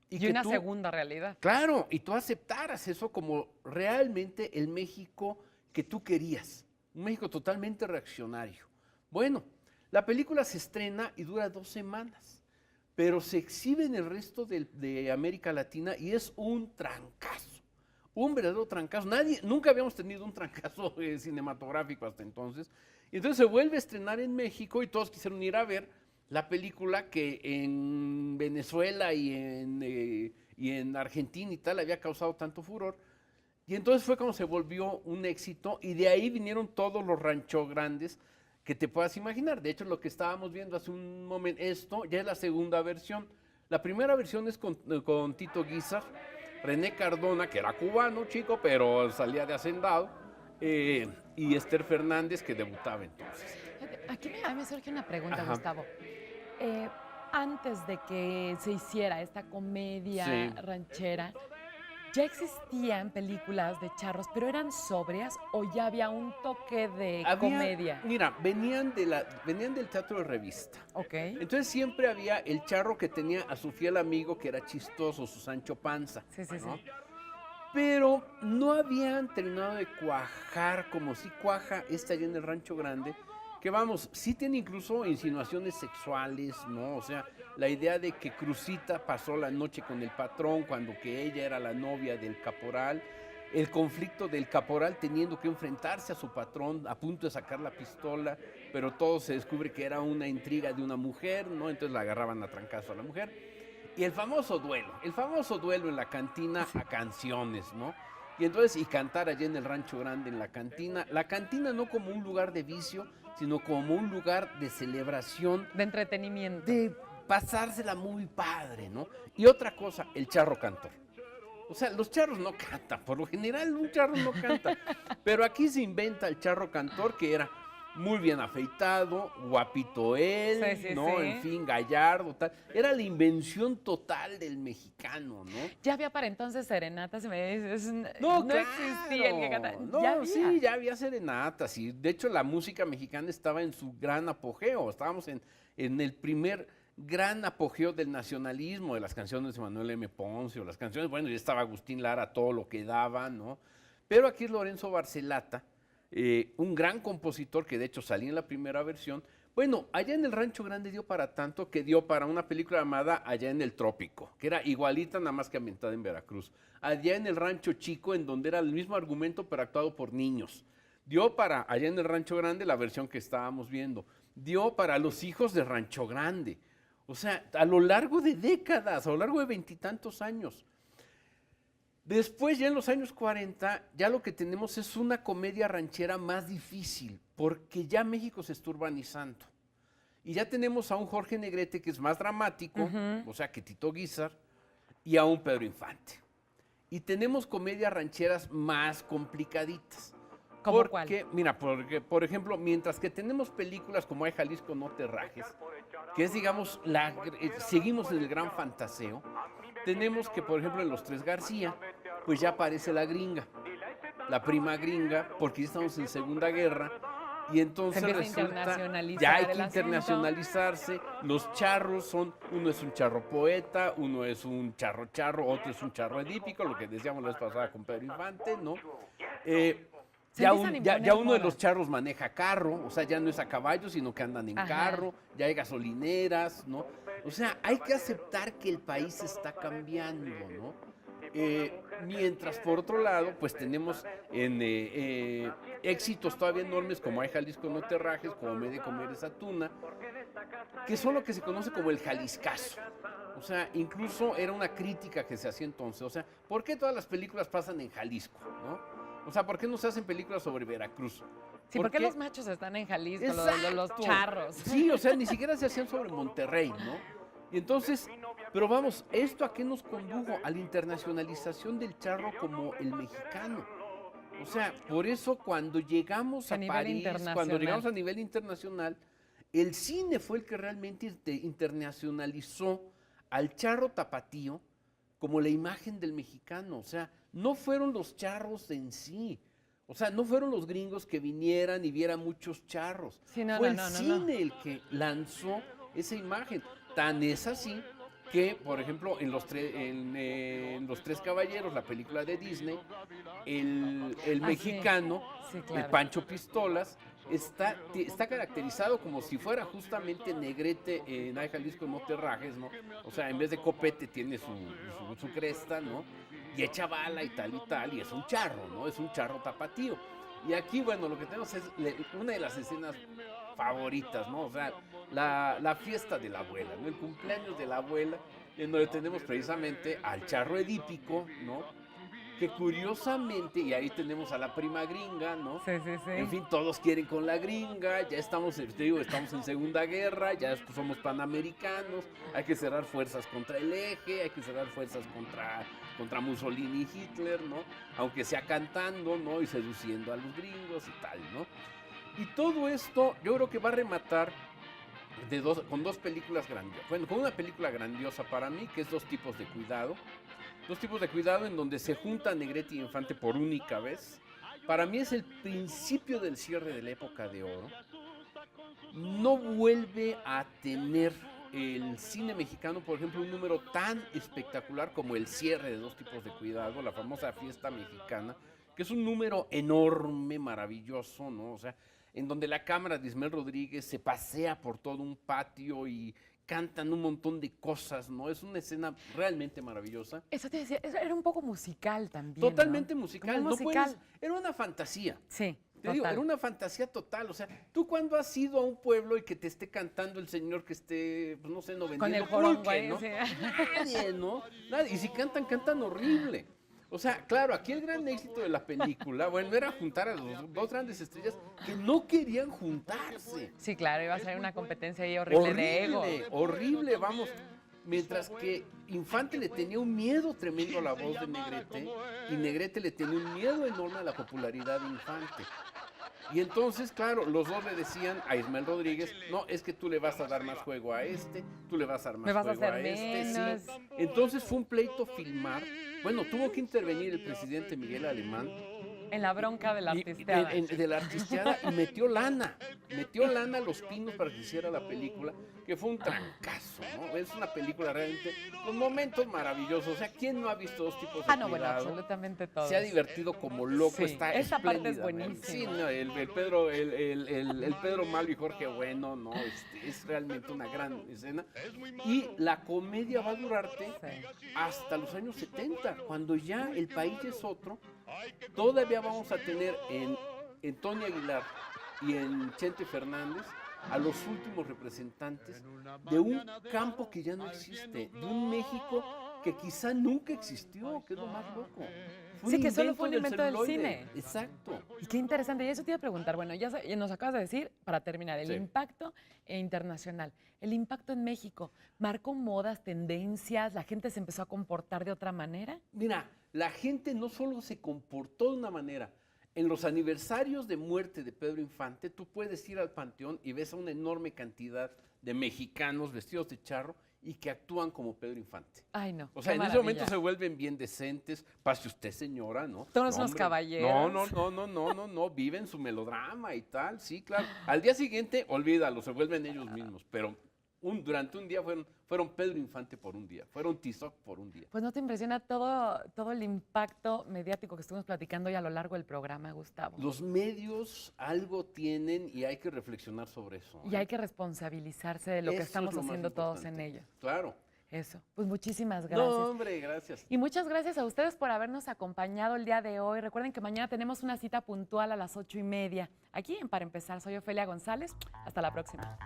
Y que una tú, segunda realidad. claro, y tú aceptaras eso como realmente el México que tú querías. Un México totalmente reaccionario. Bueno, la película se estrena y dura 2 semanas, pero se exhibe en el resto de América Latina y es un trancazo. Un verdadero trancazo. Nunca habíamos tenido un trancazo cinematográfico hasta entonces. Y entonces se vuelve a estrenar en México y todos quisieron ir a ver la película que en Venezuela y en Argentina y tal había causado tanto furor. Y entonces fue cuando se volvió un éxito y de ahí vinieron todos los Rancho Grandes que te puedas imaginar. De hecho, lo que estábamos viendo hace un momento, esto ya es la segunda versión. La primera versión es con Tito Guizar, René Cardona, que era cubano, chico, pero salía de hacendado, y Esther Fernández, que debutaba entonces. Aquí me surge una pregunta, Ajá. Gustavo. Antes de que se hiciera esta comedia Sí. ranchera, ¿ya existían películas de charros, pero eran sobrias o ya había un toque de comedia? Mira, venían del teatro de revista. Ok. Entonces siempre había el charro que tenía a su fiel amigo, que era chistoso, su Sancho Panza. Sí. Pero no habían terminado de cuajar como si cuaja Allá en el Rancho Grande, que vamos, sí tiene incluso insinuaciones sexuales, ¿no? O sea, la idea de que Crucita pasó la noche con el patrón cuando que ella era la novia del caporal, el conflicto del caporal teniendo que enfrentarse a su patrón a punto de sacar la pistola, pero todo se descubre que era una intriga de una mujer, ¿no? Entonces la agarraban a trancazo a la mujer. Y el famoso duelo en la cantina a canciones, ¿no? Y entonces, y cantar allá en el Rancho Grande en la cantina no como un lugar de vicio, sino como un lugar de celebración, De entretenimiento. de pasársela muy padre, ¿no? Y otra cosa, el charro cantor. O sea, los charros no cantan, por lo general un charro no canta, pero aquí se inventa el charro cantor, que era muy bien afeitado, guapito él, Sí, ¿no? sí. En fin, gallardo, tal. Era la invención total del mexicano, ¿no? Ya había para entonces serenatas, me dices. No, claro. Existía el que cantaba. No, ya había. sí, ya había serenatas. Y de hecho, la música mexicana estaba en su gran apogeo. Estábamos en el primer gran apogeo del nacionalismo, de las canciones de Manuel M. Ponce, o las canciones, bueno, ya estaba Agustín Lara, todo lo que daba, ¿no? Pero aquí es Lorenzo Barcelata, un gran compositor que de hecho salía en la primera versión. Bueno, Allá en el Rancho Grande dio para tanto que dio para una película llamada Allá en el Trópico, que era igualita nada más que ambientada en Veracruz. Allá en el Rancho Chico, en donde era el mismo argumento pero actuado por niños. Dio para Allá en el Rancho Grande la versión que estábamos viendo. Dio para Los Hijos de Rancho Grande. O sea, a lo largo de décadas, a lo largo de 20 y tantos años. Después, ya en los años 40, ya lo que tenemos es una comedia ranchera más difícil, porque ya México se está urbanizando. Y ya tenemos a un Jorge Negrete que es más dramático, o sea, que Tito Guizar, y a un Pedro Infante. Y tenemos comedias rancheras más complicaditas. ¿Cómo Porque, cuál? mira, porque, por ejemplo, mientras que tenemos películas como Ay Jalisco, no te rajes, que es, digamos, seguimos en el gran fantaseo, tenemos que, por ejemplo, en Los Tres García, pues ya aparece la gringa. la prima gringa, porque ya estamos en Segunda Guerra, y entonces Se empieza a resulta, internacionalizar ya hay el que asunto. internacionalizarse, los charros son, uno es un charro poeta, uno es un charro charro, otro es un charro edípico, lo que decíamos la vez pasada con Pedro Infante, ¿no? Se Ya, empiezan a ya imponer uno de los modas. charros maneja carro, o sea, ya no es a caballo, sino que andan en Ajá. carro, ya hay gasolineras, ¿no? O sea, hay que aceptar que el país está cambiando, ¿no? Mientras, por otro lado, pues tenemos éxitos todavía enormes como Hay Jalisco no te rajes, como Me de comer esa tuna, que son lo que se conoce como el jaliscazo. O sea, incluso era una crítica que se hacía entonces. O sea, ¿por qué todas las películas pasan en Jalisco, no? O sea, ¿por qué no se hacen películas sobre Veracruz? Sí, ¿por qué los machos están en Jalisco, los Exacto. charros? Sí, o sea, ni siquiera se hacían sobre Monterrey, ¿no? Y entonces, pero vamos, ¿esto a qué nos condujo? A la internacionalización del charro como el mexicano. O sea, por eso cuando llegamos A a nivel París, internacional. cuando llegamos a nivel internacional, el cine fue el que realmente internacionalizó al charro tapatío como la imagen del mexicano. O sea, no fueron los charros en sí. O sea, no fueron los gringos que vinieran y vieran muchos charros. Sí, no, Fue no, el no, cine el que lanzó esa imagen. Tan es así que, por ejemplo, en Los Tres Caballeros, la película de Disney, el sí. mexicano, Sí, claro. el Pancho Pistolas, está caracterizado como si fuera justamente Negrete en Ay Jalisco no te rajes, ¿no? O sea, en vez de copete tiene su cresta, ¿no? Y echa bala y tal, y es un charro, ¿no? Es un charro tapatío. Y aquí, bueno, lo que tenemos es una de las escenas favoritas, ¿no? O sea, la fiesta de la abuela, ¿no? El cumpleaños de la abuela, en donde tenemos precisamente al charro edípico, ¿no? Que curiosamente, y ahí tenemos a la prima gringa, ¿no? Sí, sí, sí. En fin, todos quieren con la gringa, ya estamos, te digo, estamos en Segunda Guerra, ya somos panamericanos, hay que cerrar fuerzas contra el eje, hay que cerrar fuerzas contra Mussolini y Hitler, ¿no? Aunque sea cantando, ¿no? Y seduciendo a los gringos y tal, ¿no? Y todo esto yo creo que va a rematar con dos películas grandiosas. Bueno, con una película grandiosa para mí, que es Dos tipos de cuidado. Dos tipos de cuidado en donde se juntan Negrete y Infante por única vez. Para mí es el principio del cierre de la época de oro. No vuelve a tener el cine mexicano, por ejemplo, un número tan espectacular como el cierre de Dos tipos de cuidado, la famosa fiesta mexicana, que es un número enorme, maravilloso, ¿no? O sea, en donde la cámara de Ismael Rodríguez se pasea por todo un patio y cantan un montón de cosas, ¿no? Es una escena realmente maravillosa. Eso te decía, era un poco musical también, Totalmente ¿no? musical. Como No musical. puedes, era una fantasía. Sí, Te digo, era una fantasía total. O sea, tú cuando has ido a un pueblo y que te esté cantando el señor que esté, pues no sé, no vendiendo Con el jorongo pulque, ahí, ¿no? sí. Nadie, ¿no? Nadie. Y si cantan horrible. O sea, claro, aquí el gran éxito de la película, bueno, era juntar a los dos grandes estrellas que no querían juntarse. Sí, claro, iba a ser una competencia ahí horrible de ego. Horrible, vamos. Mientras que Infante le tenía un miedo tremendo a la voz de Negrete y Negrete le tenía un miedo enorme a la popularidad de Infante. Y entonces, claro, los dos le decían a Ismael Rodríguez, no, es que tú le vas a dar más juego a este, tú le vas a dar más Me vas a juego a hacer este, menos. sí. Entonces fue un pleito filmar. Bueno, tuvo que intervenir el presidente Miguel Alemán En la bronca de la y- artisteada. de la artisteada y metió lana a Los Pinos para que hiciera la película, que fue un trancazo, ¿no? Es una película realmente con momentos maravillosos. O sea, ¿quién no ha visto Dos tipos de Ah, no, bueno, cuidado? absolutamente todo. Se ha divertido como loco, Sí, está esa parte es espléndidamente. Sí, buenísima. no, el Pedro Malo y Jorge Bueno, no, es realmente una gran escena. Y la comedia va a durarte Sí. hasta los años 70, cuando ya el país es otro. Todavía vamos a tener en Tony Aguilar y en Chente Fernández a los últimos representantes de un campo que ya no existe, de un México que quizá nunca existió, que es lo más loco. Fue Sí, un que solo fue un invento del celuloide. cine. Exacto. Y qué interesante. Y eso te iba a preguntar, bueno, ya nos acabas de decir, para terminar, el Sí. impacto internacional. El impacto en México, ¿marcó modas, tendencias? ¿La gente se empezó a comportar de otra manera? Mira, la gente no solo se comportó de una manera. En los aniversarios de muerte de Pedro Infante, tú puedes ir al panteón y ves a una enorme cantidad de mexicanos vestidos de charro y que actúan como Pedro Infante. Ay, no. O sea, qué en ese momento maravilla. se vuelven bien decentes. Pase usted, señora, ¿no? Todos No, unos hombre. caballeros. No, viven su melodrama y tal, sí, claro. Al día siguiente, olvídalo, se vuelven ellos mismos, pero durante un día fueron Pedro Infante por un día, fueron Tizoc por un día. Pues no te impresiona todo el impacto mediático que estuvimos platicando hoy a lo largo del programa, Gustavo. Los medios algo tienen y hay que reflexionar sobre eso. Y hay que responsabilizarse de lo que Eso es estamos lo más haciendo todos en importante. ello. Claro. Eso. Pues muchísimas gracias. No, hombre, gracias. Y muchas gracias a ustedes por habernos acompañado el día de hoy. Recuerden que mañana tenemos una cita puntual a las 8:30. Aquí en Para Empezar, soy Ofelia González. Hasta la próxima.